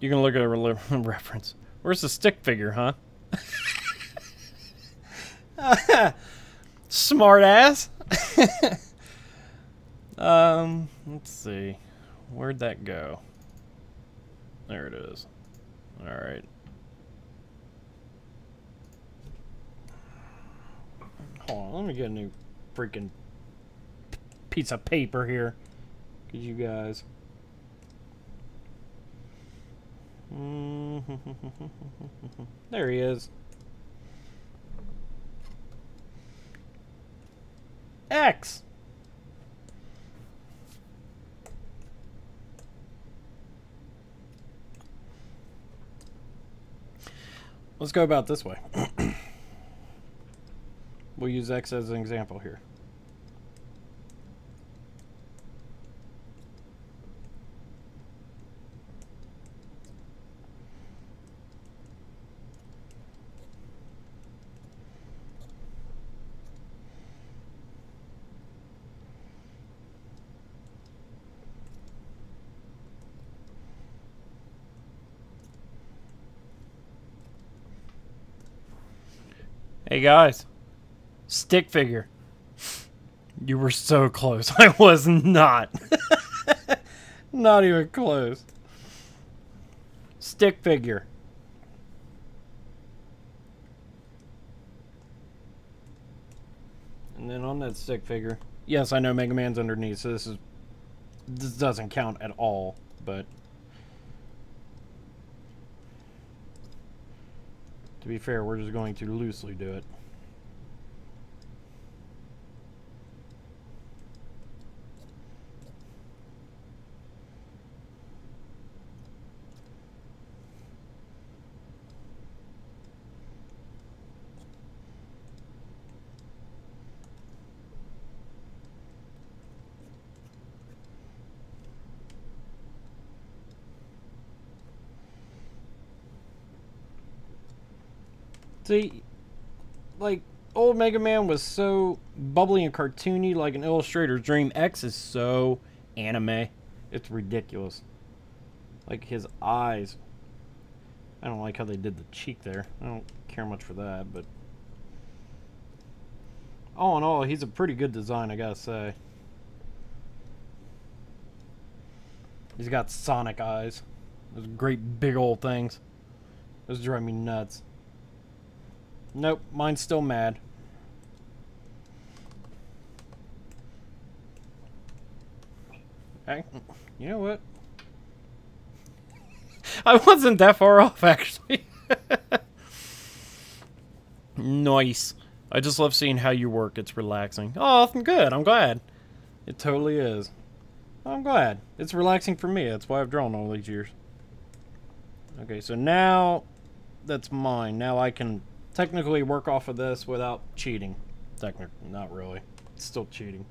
You can look at a reference. Where's the stick figure, huh? Smart ass. Let's see. Where'd that go? There it is. Alright. Hold on, let me get a new freaking piece of paper here. Cause you guys. There he is. X. Let's go about this way. We'll use X as an example here. Hey guys, stick figure. You were so close. I was not. Not even close. Stick figure. And then on that stick figure, yes, I know Mega Man's underneath, so this doesn't count at all, but to be fair, we're just going to loosely do it. See, like, old Mega Man was so bubbly and cartoony, like an illustrator's dream. X is so anime. It's ridiculous. Like, his eyes. I don't like how they did the cheek there. I don't care much for that, but all in all, he's a pretty good design, I gotta say. He's got Sonic eyes. Those great big old things. Those drive me nuts. Nope, mine's still mad. Hey, you know what? I wasn't that far off, actually. Nice. I just love seeing how you work. It's relaxing. Oh, I'm good. I'm glad. It totally is. I'm glad. It's relaxing for me. That's why I've drawn all these years. Okay, so now that's mine. Now I can technically work off of this without cheating. Technically, not really. It's still cheating.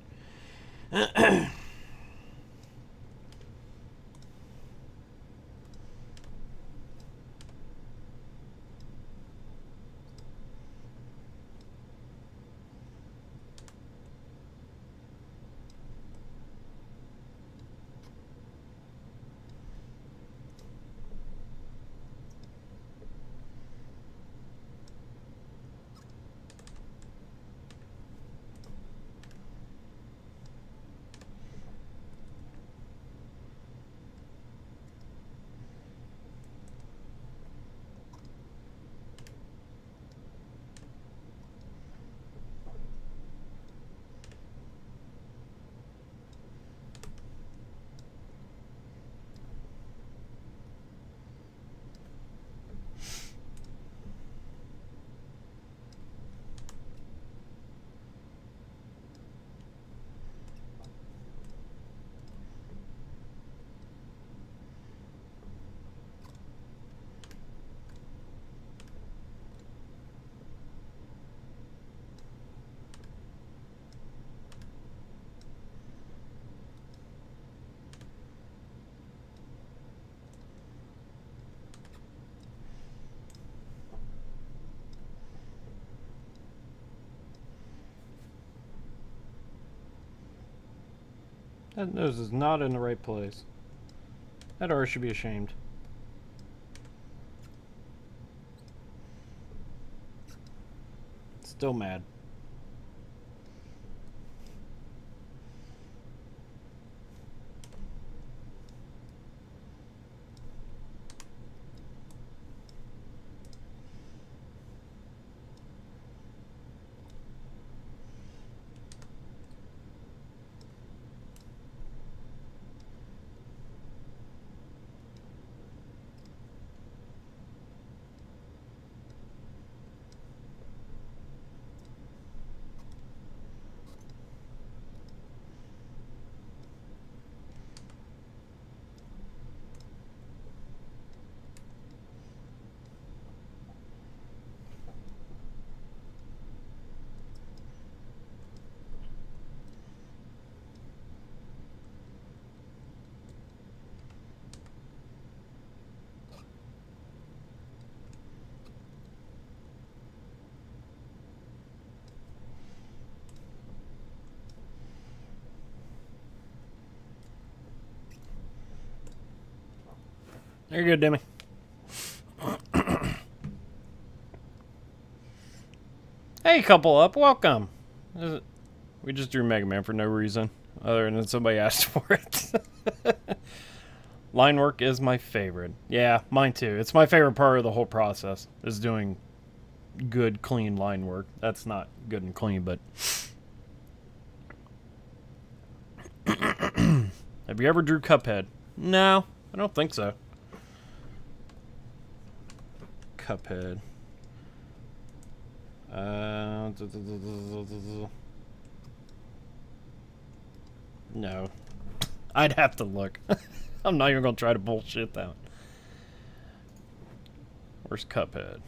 That nose is not in the right place. That R should be ashamed. Still mad. You're good, Demi. Hey, couple up, welcome. We just drew Mega Man for no reason, other than somebody asked for it. Line work is my favorite. Yeah, mine too. It's my favorite part of the whole process, is doing good, clean line work. That's not good and clean, but... Have you ever drew Cuphead? No, I don't think so. Cuphead. No. I'd have to look. I'm not even going to try to bullshit that. Where's Cuphead?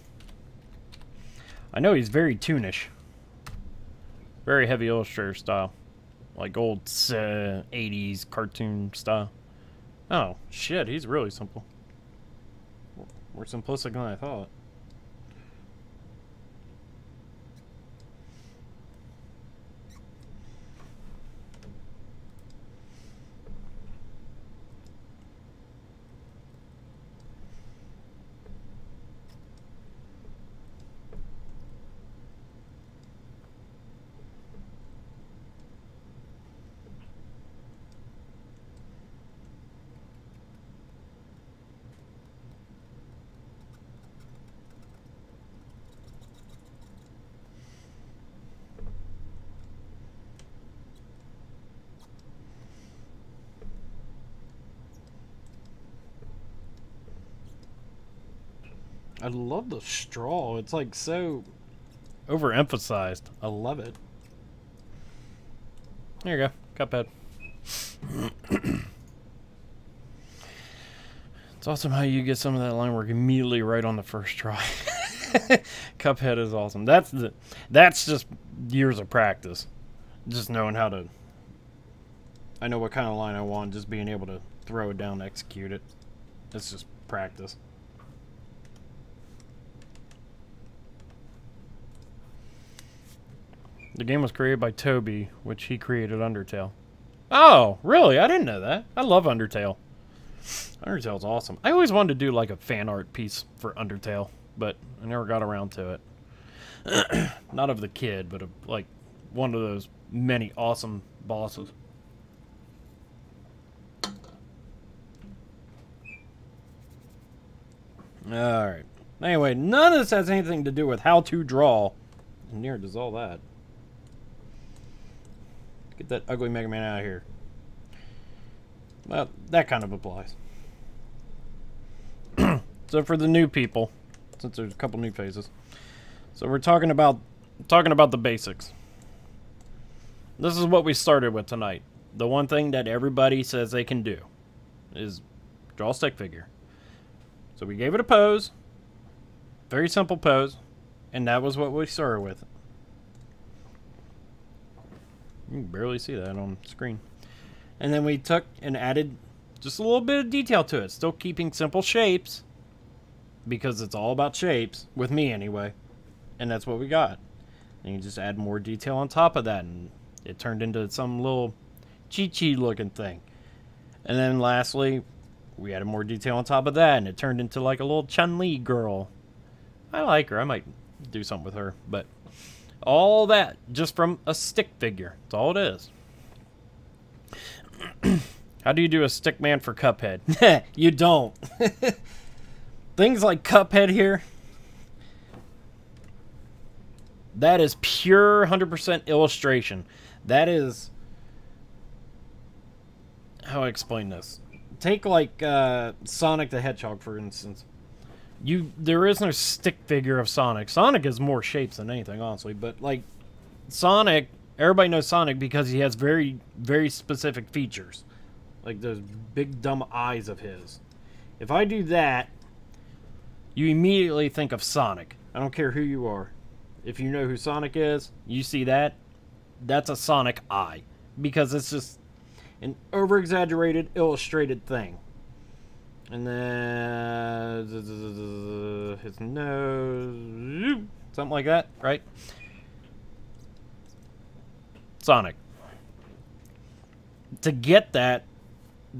I know he's very toonish. Very heavy illustrator style. Like old 80s cartoon style. Oh, shit, he's really simple. More simplistic than I thought. I love the straw. It's like so overemphasized. I love it. There you go. Cuphead. It's awesome how you get some of that line work immediately right on the first try. Cuphead is awesome. That's just years of practice. Just knowing how to... I know what kind of line I want, just being able to throw it down and execute it. It's just practice. The game was created by Toby, which he created Undertale. Oh, really? I didn't know that. I love Undertale. Undertale's awesome. I always wanted to do like a fan art piece for Undertale, but I never got around to it. Not of the kid, but of like one of those many awesome bosses. Alright. Anyway, none of this has anything to do with how to draw. Neither does all that. Get that ugly Mega Man out of here. Well, that kind of applies. So for the new people, since there's a couple new faces, so we're talking about the basics. This is what we started with tonight. The one thing that everybody says they can do is draw a stick figure. So we gave it a pose, very simple pose, and that was what we started with. You can barely see that on screen. And then we took and added just a little bit of detail to it. Still keeping simple shapes, because it's all about shapes, with me anyway. And that's what we got. And you just add more detail on top of that, and it turned into some little Chi-Chi looking thing. And then lastly, we added more detail on top of that, and it turned into like a little Chun-Li girl. I like her. I might do something with her. But all that just from a stick figure. That's all it is. How do you do a stick man for Cuphead? You don't. Things like Cuphead here, that is pure 100% illustration. That is... How do I explain this? Take like Sonic the Hedgehog, for instance. There is no stick figure of Sonic. Sonic is more shapes than anything, honestly. But like Sonic, everybody knows Sonic because he has very, very specific features. Like those big dumb eyes of his. If I do that, you immediately think of Sonic. I don't care who you are. If you know who Sonic is, you see that, that's a Sonic eye. Because it's just an over-exaggerated, illustrated thing. And then his nose, something like that, right? Sonic. To get that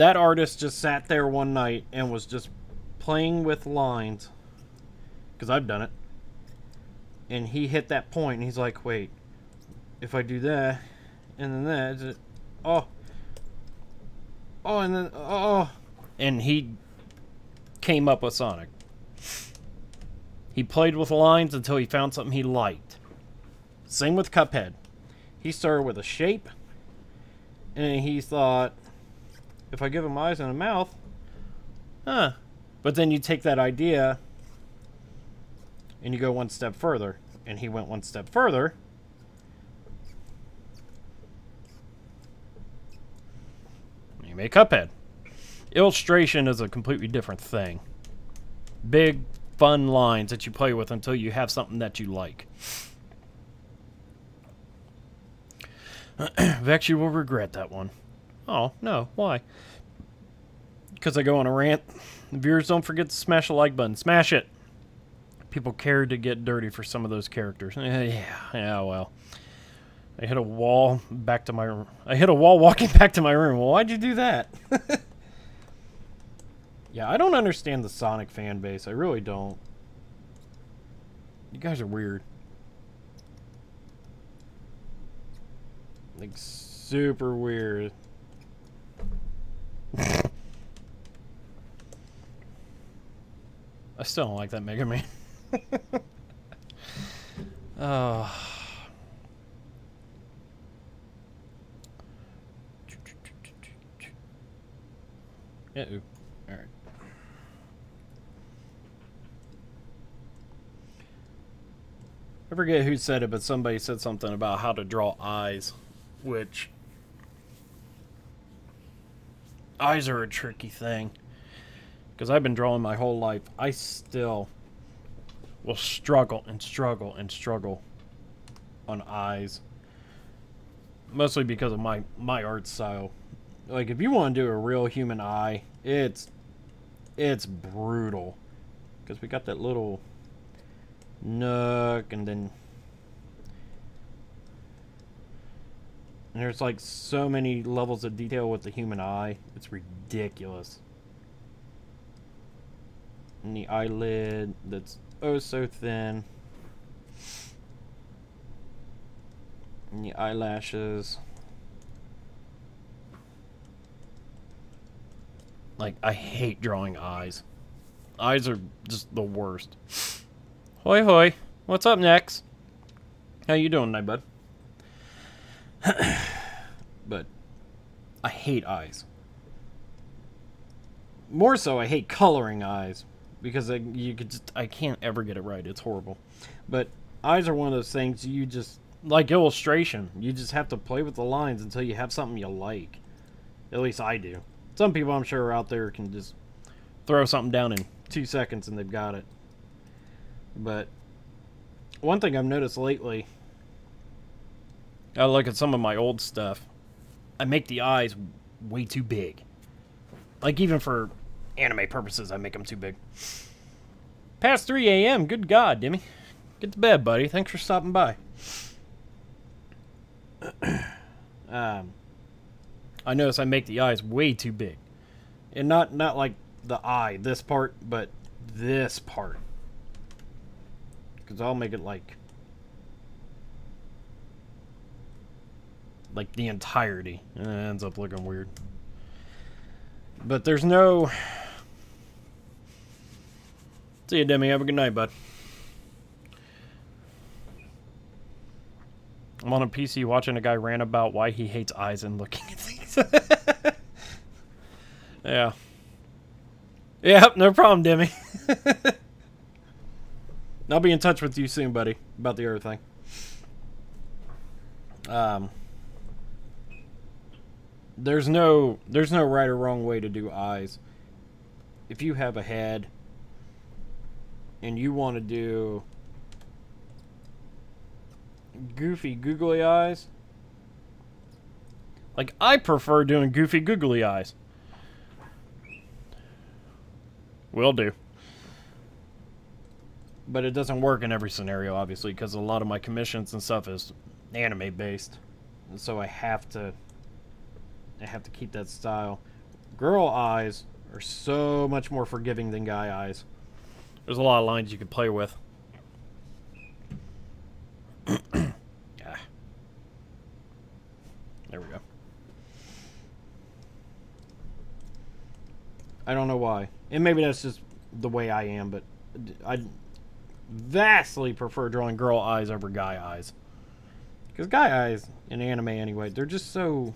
artist just sat there one night and was just playing with lines, because I've done it, and he hit that point and he's like, wait, if I do that and then that, and then and he came up with Sonic. He played with lines until he found something he liked. Same with Cuphead. He started with a shape, and he thought, if I give him eyes and a mouth, but then you take that idea and you go one step further, and he went one step further. You make Cuphead. Illustration is a completely different thing. Big, fun lines that you play with until you have something that you like. Vex, you will regret that one. Oh, no. Why? Because I go on a rant. Viewers, don't forget to smash the like button. Smash it. People care to get dirty for some of those characters. Yeah, well. I hit a wall back to my room. I hit a wall walking back to my room. Well, why'd you do that? Yeah, I don't understand the Sonic fan base. I really don't. You guys are weird. Like, super weird. I still don't like that Mega Man. Oh. Yeah, alright. I forget who said it, but somebody said something about how to draw eyes, which eyes are a tricky thing. Because I've been drawing my whole life. I still will struggle and struggle and struggle on eyes. Mostly because of my art style. Like, if you want to do a real human eye, it's brutal. Because we got that little nook, and then there's like so many levels of detail with the human eye. It's ridiculous. And the eyelid that's oh so thin. And the eyelashes. Like, I hate drawing eyes. Eyes are just the worst. Hoi hoi. What's up next? How you doing tonight, bud? But I hate eyes. More so, I hate coloring eyes. Because I can't ever get it right. It's horrible. But eyes are one of those things you just, like illustration, you just have to play with the lines until you have something you like. At least I do. Some people I'm sure out there can just throw something down in 2 seconds and they've got it. But one thing I've noticed lately, I look at some of my old stuff, I make the eyes way too big. Like, even for anime purposes, I make them too big. Past 3 a.m. Good God, Dimmy. Get to bed, buddy. Thanks for stopping by. I notice I make the eyes way too big. And not like the eye, this part, but this part. Because I'll make it like the entirety. And it ends up looking weird. But there's no... See you, Demi. Have a good night, bud. I'm on a PC watching a guy rant about why he hates eyes and looking at things. Yeah. Yep, no problem, Demi. I'll be in touch with you soon, buddy, about the other thing. There's no right or wrong way to do eyes. If you have a head and you want to do goofy googly eyes, like I prefer doing goofy googly eyes. Will do. But it doesn't work in every scenario, obviously, because a lot of my commissions and stuff is anime based, and so I have to keep that style. Girl eyes are so much more forgiving than guy eyes. There's a lot of lines you can play with. Yeah. There we go. I don't know why. And maybe that's just the way I am, but I vastly prefer drawing girl eyes over guy eyes. Because guy eyes, in anime anyway, they're just so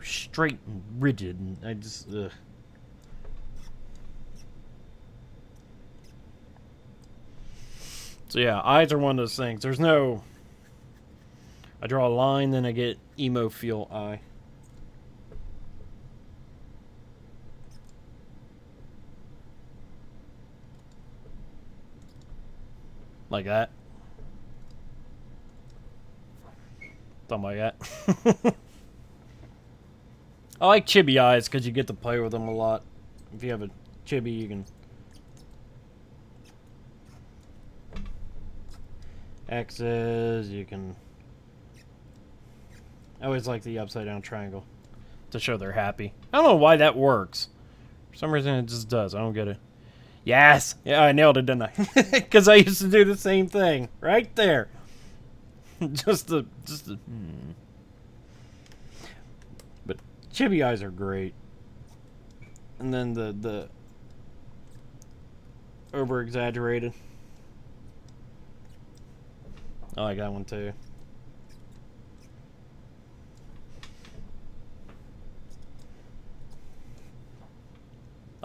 straight and rigid, and I just, ugh. So yeah, eyes are one of those things. There's no... I draw a line, then I get emo feel eye. Like that. Something like that. I like chibi eyes because you get to play with them a lot. If you have a chibi, you can... X's, you can... I always like the upside down triangle to show they're happy. I don't know why that works. For some reason it just does. I don't get it. Yes! Yeah, I nailed it, didn't I? Because I used to do the same thing. Right there. But chibi eyes are great. And then the over-exaggerated. I like that one too.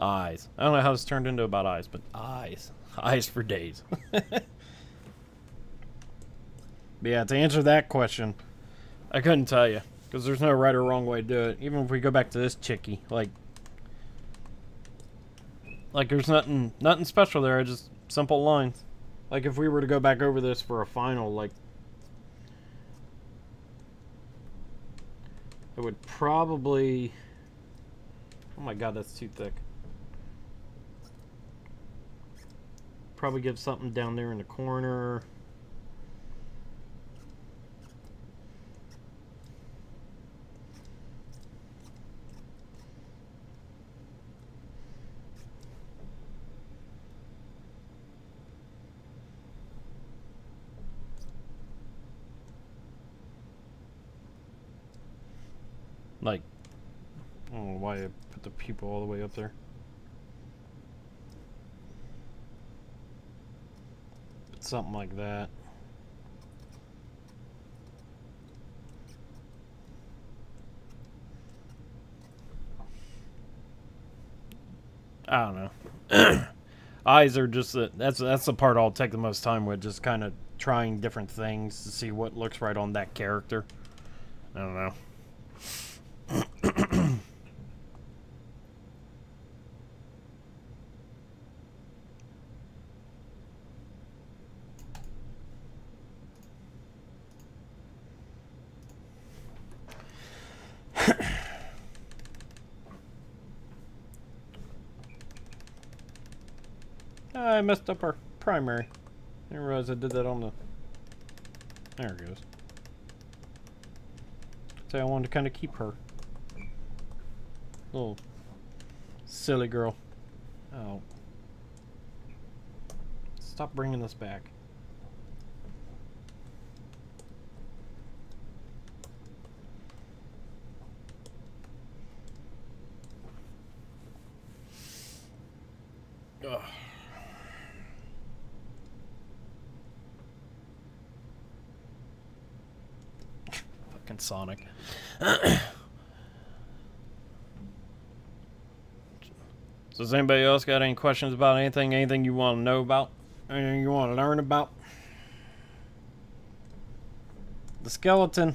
Eyes. I don't know how this turned into about eyes, but eyes. Eyes for days. But yeah, to answer that question, I couldn't tell you. Because there's no right or wrong way to do it. Even if we go back to this chickie. Like there's nothing special there. Just simple lines. Like if we were to go back over this for a final, like... it would probably... oh my god, that's too thick. Probably give something down there in the corner. Like, I don't know why I put the pupil all the way up there. Something like that. I don't know. Eyes are just that's the part I'll take the most time with, just kind of trying different things to see what looks right on that character. I don't know. I messed up our primary. I didn't realize I did that on the... there it goes. So I wanted to kind of keep her. Little silly girl. Oh. Stop bringing this back. Ugh. Fucking Sonic. So does anybody else got any questions about anything? Anything you want to know about? Anything you want to learn about? The skeleton,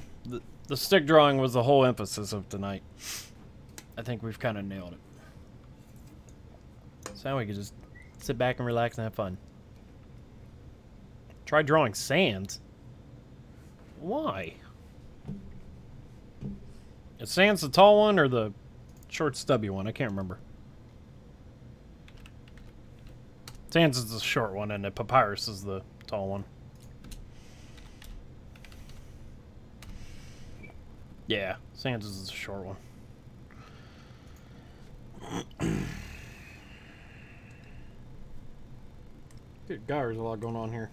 the stick drawing was the whole emphasis of tonight. I think we've kind of nailed it. So now we can just sit back and relax and have fun. Try drawing sands. Why? Is Sans the tall one or the short stubby one? I can't remember. Sans is the short one and the Papyrus is the tall one. Yeah, Sans is the short one. Good God, there's a lot going on here.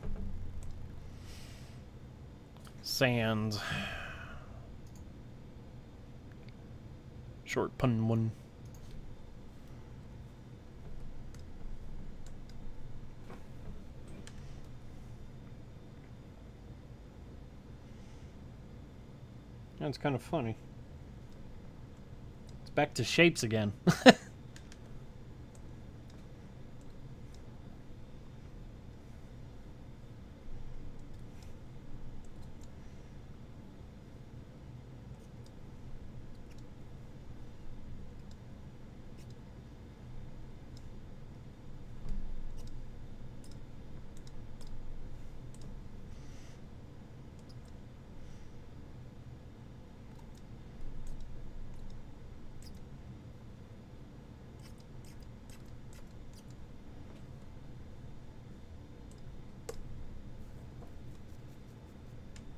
Sans. Short pun one. That's kind of funny. It's back to shapes again.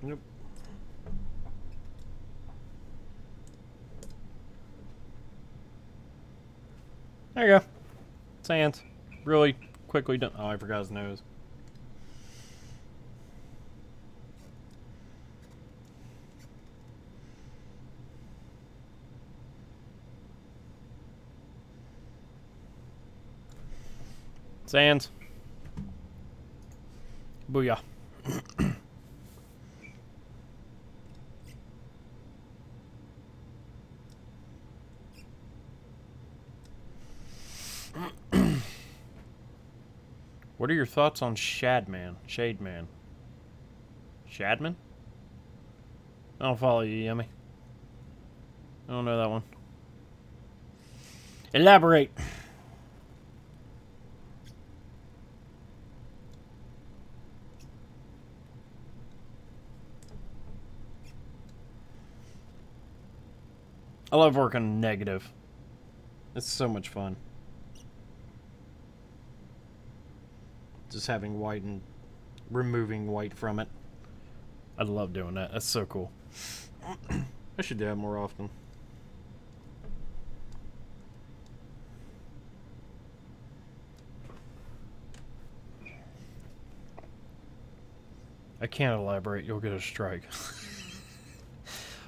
Nope. There you go. Sans. Really quickly done. Oh, I forgot his nose. Sans. Booyah. What are your thoughts on Shadman? Shademan? Shadman? I don't follow you, Yummy. I don't know that one. Elaborate. I love working negative. It's so much fun. Just having white and removing white from it. I love doing that. That's so cool. I should do that more often. I can't elaborate. You'll get a strike.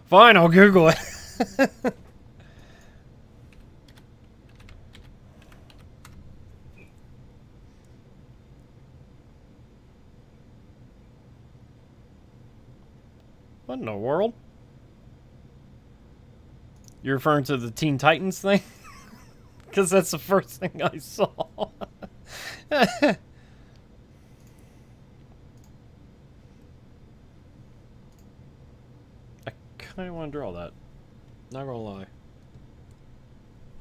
Fine, I'll Google it. What in the world? You're referring to the Teen Titans thing? Because that's the first thing I saw. I kind of want to draw that. Not gonna lie.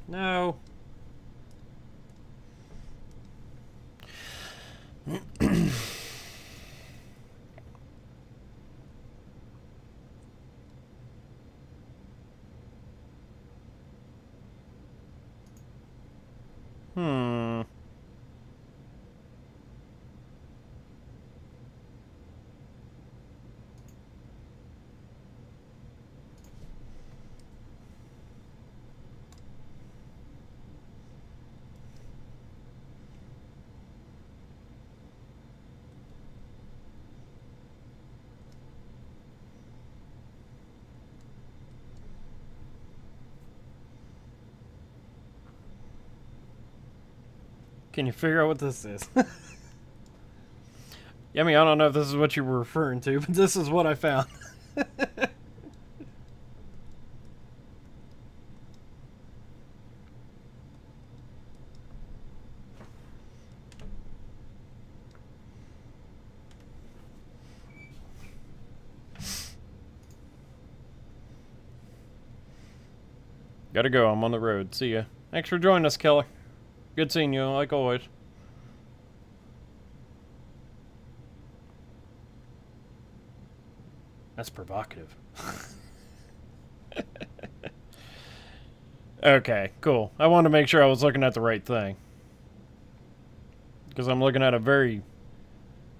No. Can you figure out what this is? I mean, I don't know if this is what you were referring to, but this is what I found. Gotta go, I'm on the road. See ya. Thanks for joining us, Kelly. Good seeing you, like always. That's provocative. Okay, cool. I wanted to make sure I was looking at the right thing. Because I'm looking at a very,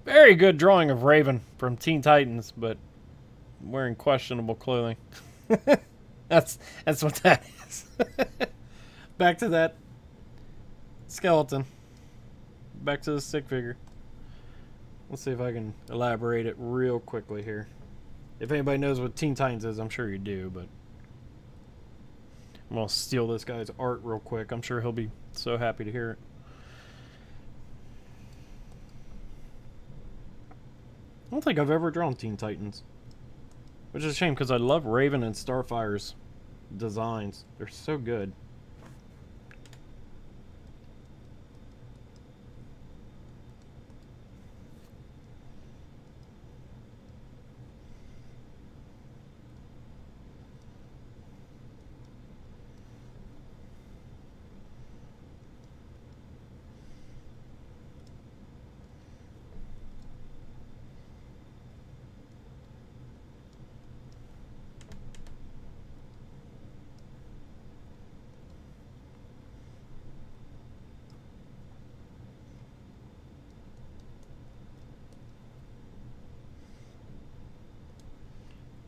very good drawing of Raven from Teen Titans, but wearing questionable clothing. That's what that is. Back to that skeleton. Back to the stick figure. Let's see if I can elaborate it real quickly here. If anybody knows what Teen Titans is, I'm sure you do, but I'm gonna steal this guy's art real quick. I'm sure he'll be so happy to hear it. I don't think I've ever drawn Teen Titans. Which is a shame, because I love Raven and Starfire's designs. They're so good.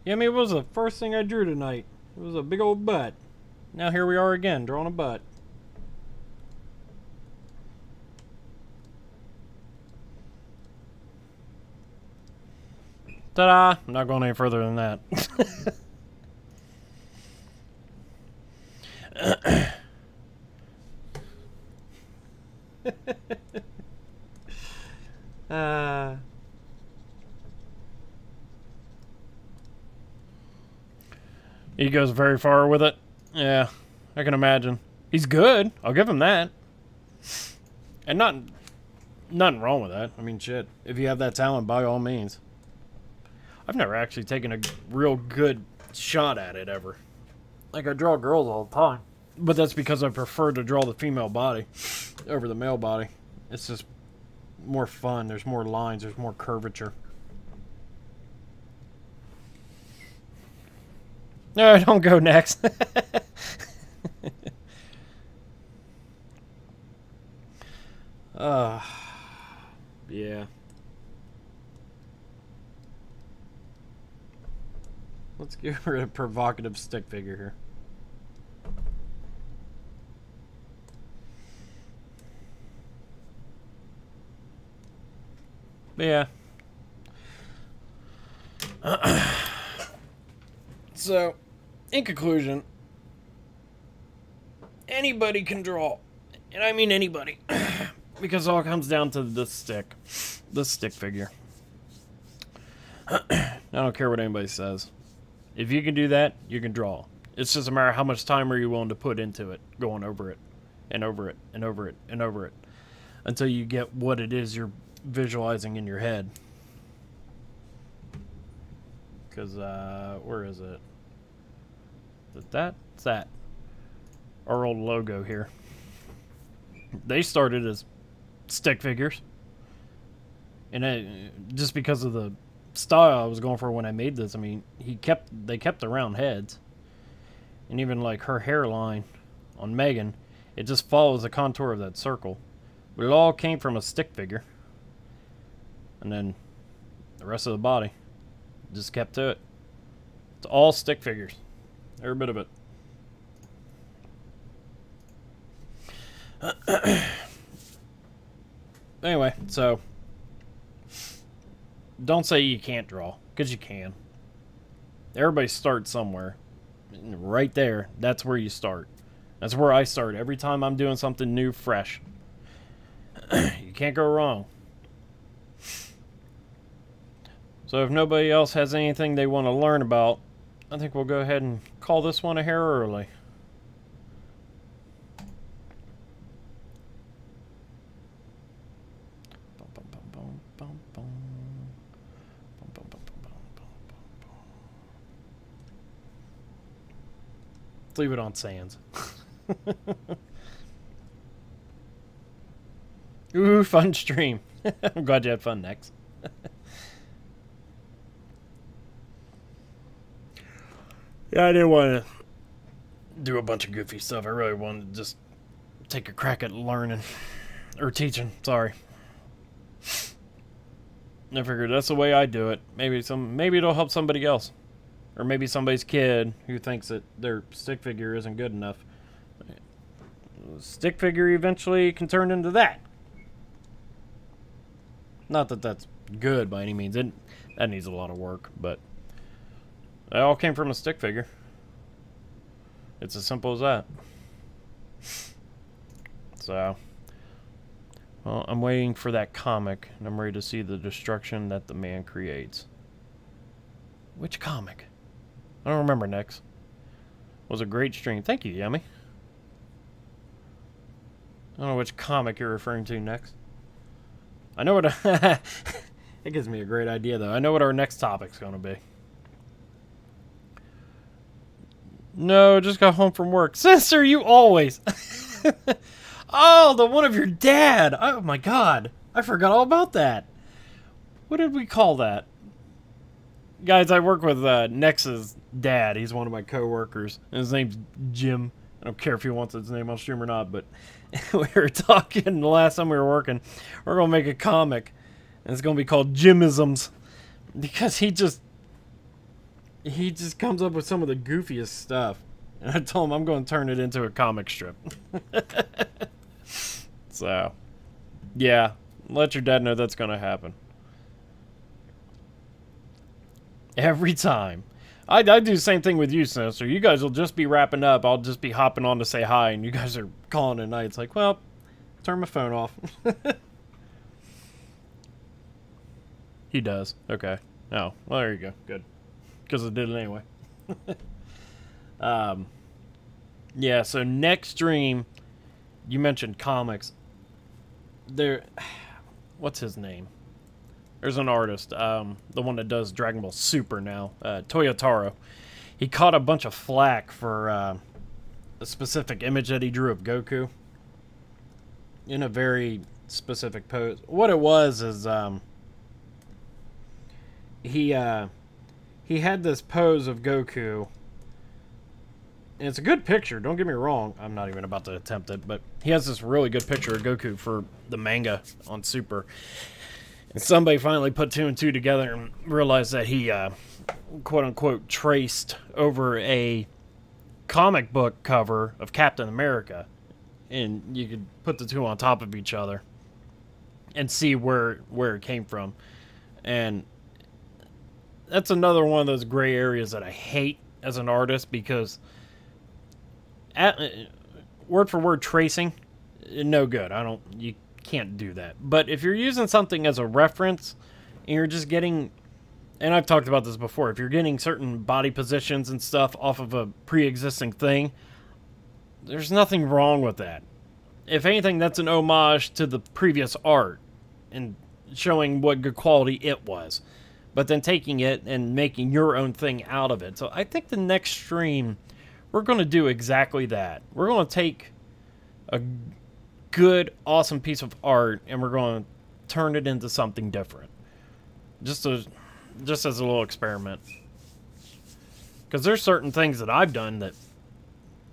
Yeah, I mean, it was the first thing I drew tonight. It was a big old butt. Now here we are again, drawing a butt. Ta-da! I'm not going any further than that. He goes very far with it. Yeah, I can imagine. He's good. I'll give him that. And nothing wrong with that. I mean, shit. If you have that talent, by all means. I've never actually taken a real good shot at it ever. Like, I draw girls all the time. But that's because I prefer to draw the female body over the male body. It's just more fun. There's more lines. There's more curvature. No, don't go next. Yeah. Let's get rid of provocative stick figure here. Yeah. So, in conclusion, anybody can draw. And I mean anybody. Because it all comes down to this stick figure. I don't care what anybody says. If you can do that, you can draw. It's just a matter of how much time are you willing to put into it, going over it, and over it, and over it, and over it, until you get what it is you're visualizing in your head. Because, where is it? Is that? It's that. Our old logo here. They started as stick figures. And just because of the style I was going for when I made this, I mean, they kept the round heads. And even like her hairline on Megan, it just follows the contour of that circle. But it all came from a stick figure. And then the rest of the body just kept to it. It's all stick figures. Every bit of it. Anyway, so don't say you can't draw, because you can. Everybody starts somewhere. Right there, that's where you start. That's where I start every time I'm doing something new, fresh. You can't go wrong. So if nobody else has anything they want to learn about, I think we'll go ahead and call this one a hair early. Let's leave it on Sans. Ooh, fun stream. I'm glad you had fun, Next. Yeah, I didn't want to do a bunch of goofy stuff. I really wanted to just take a crack at learning. Or teaching, sorry. I figured that's the way I do it. Maybe it'll help somebody else. Or maybe somebody's kid who thinks that their stick figure isn't good enough. Stick figure eventually can turn into that. Not that that's good by any means. That needs a lot of work, but it all came from a stick figure. It's as simple as that. So, well, I'm waiting for that comic, and I'm ready to see the destruction that the man creates. Which comic? I don't remember, Next. It was a great stream. Thank you, Yummy. I don't know which comic you're referring to, Next. I know what... It gives me a great idea, though. I know what our next topic's going to be. No, just got home from work. Sister, you always... Oh, the one of your dad. Oh, my God. I forgot all about that. What did we call that? Guys, I work with Nex's dad. He's one of my co-workers. And his name's Jim. I don't care if he wants his name on stream or not, but we were talking the last time we were working. We're going to make a comic, and it's going to be called Jimisms, because he just comes up with some of the goofiest stuff. And I told him I'm going to turn it into a comic strip. So, yeah, let your dad know that's going to happen. Every time. I do the same thing with you, Sinister. You guys will just be wrapping up. I'll just be hopping on to say hi, and you guys are calling at night. It's like, well, turn my phone off. He does. Okay. Oh, well, there you go. Good. Because I did it anyway. Yeah, so next stream, you mentioned comics. What's his name? There's an artist, the one that does Dragon Ball Super now, Toyotaro. He caught a bunch of flack for a specific image that he drew of Goku in a very specific pose. What it was is he had this pose of Goku, and it's a good picture, don't get me wrong. I'm not even about to attempt it, but he has this really good picture of Goku for the manga on Super. And somebody finally put two and two together and realized that he, quote-unquote, traced over a comic book cover of Captain America. And you could put the two on top of each other and see where it came from. And that's another one of those gray areas that I hate as an artist, because word for word tracing, no good. You can't do that. But if you're using something as a reference and you're just getting, and I've talked about this before, if you're getting certain body positions and stuff off of a pre-existing thing, there's nothing wrong with that. If anything, that's an homage to the previous art and showing what good quality it was, but then taking it and making your own thing out of it. So I think the next stream, we're going to do exactly that. We're going to take a good, awesome piece of art, and we're going to turn it into something different. Just as a little experiment. Because there's certain things that I've done that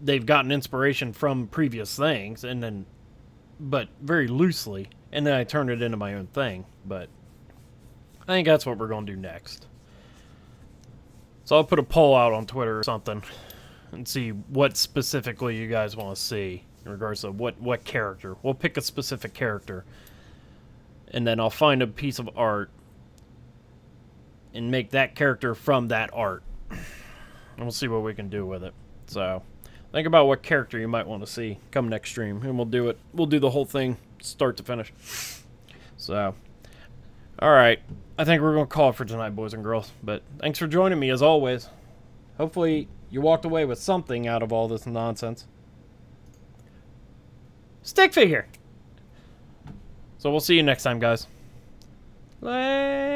they've gotten inspiration from previous things, and then, but very loosely, and then I turned it into my own thing. But I think that's what we're going to do next. So I'll put a poll out on Twitter or something and see what specifically you guys want to see in regards to what character. We'll pick a specific character, and then I'll find a piece of art and make that character from that art, and we'll see what we can do with it. So think about what character you might want to see come next stream, and we'll do it. We'll do the whole thing start to finish. So, alright. I think we're going to call it for tonight, boys and girls. But thanks for joining me, as always. Hopefully, you walked away with something out of all this nonsense. Stick figure! So we'll see you next time, guys. Later.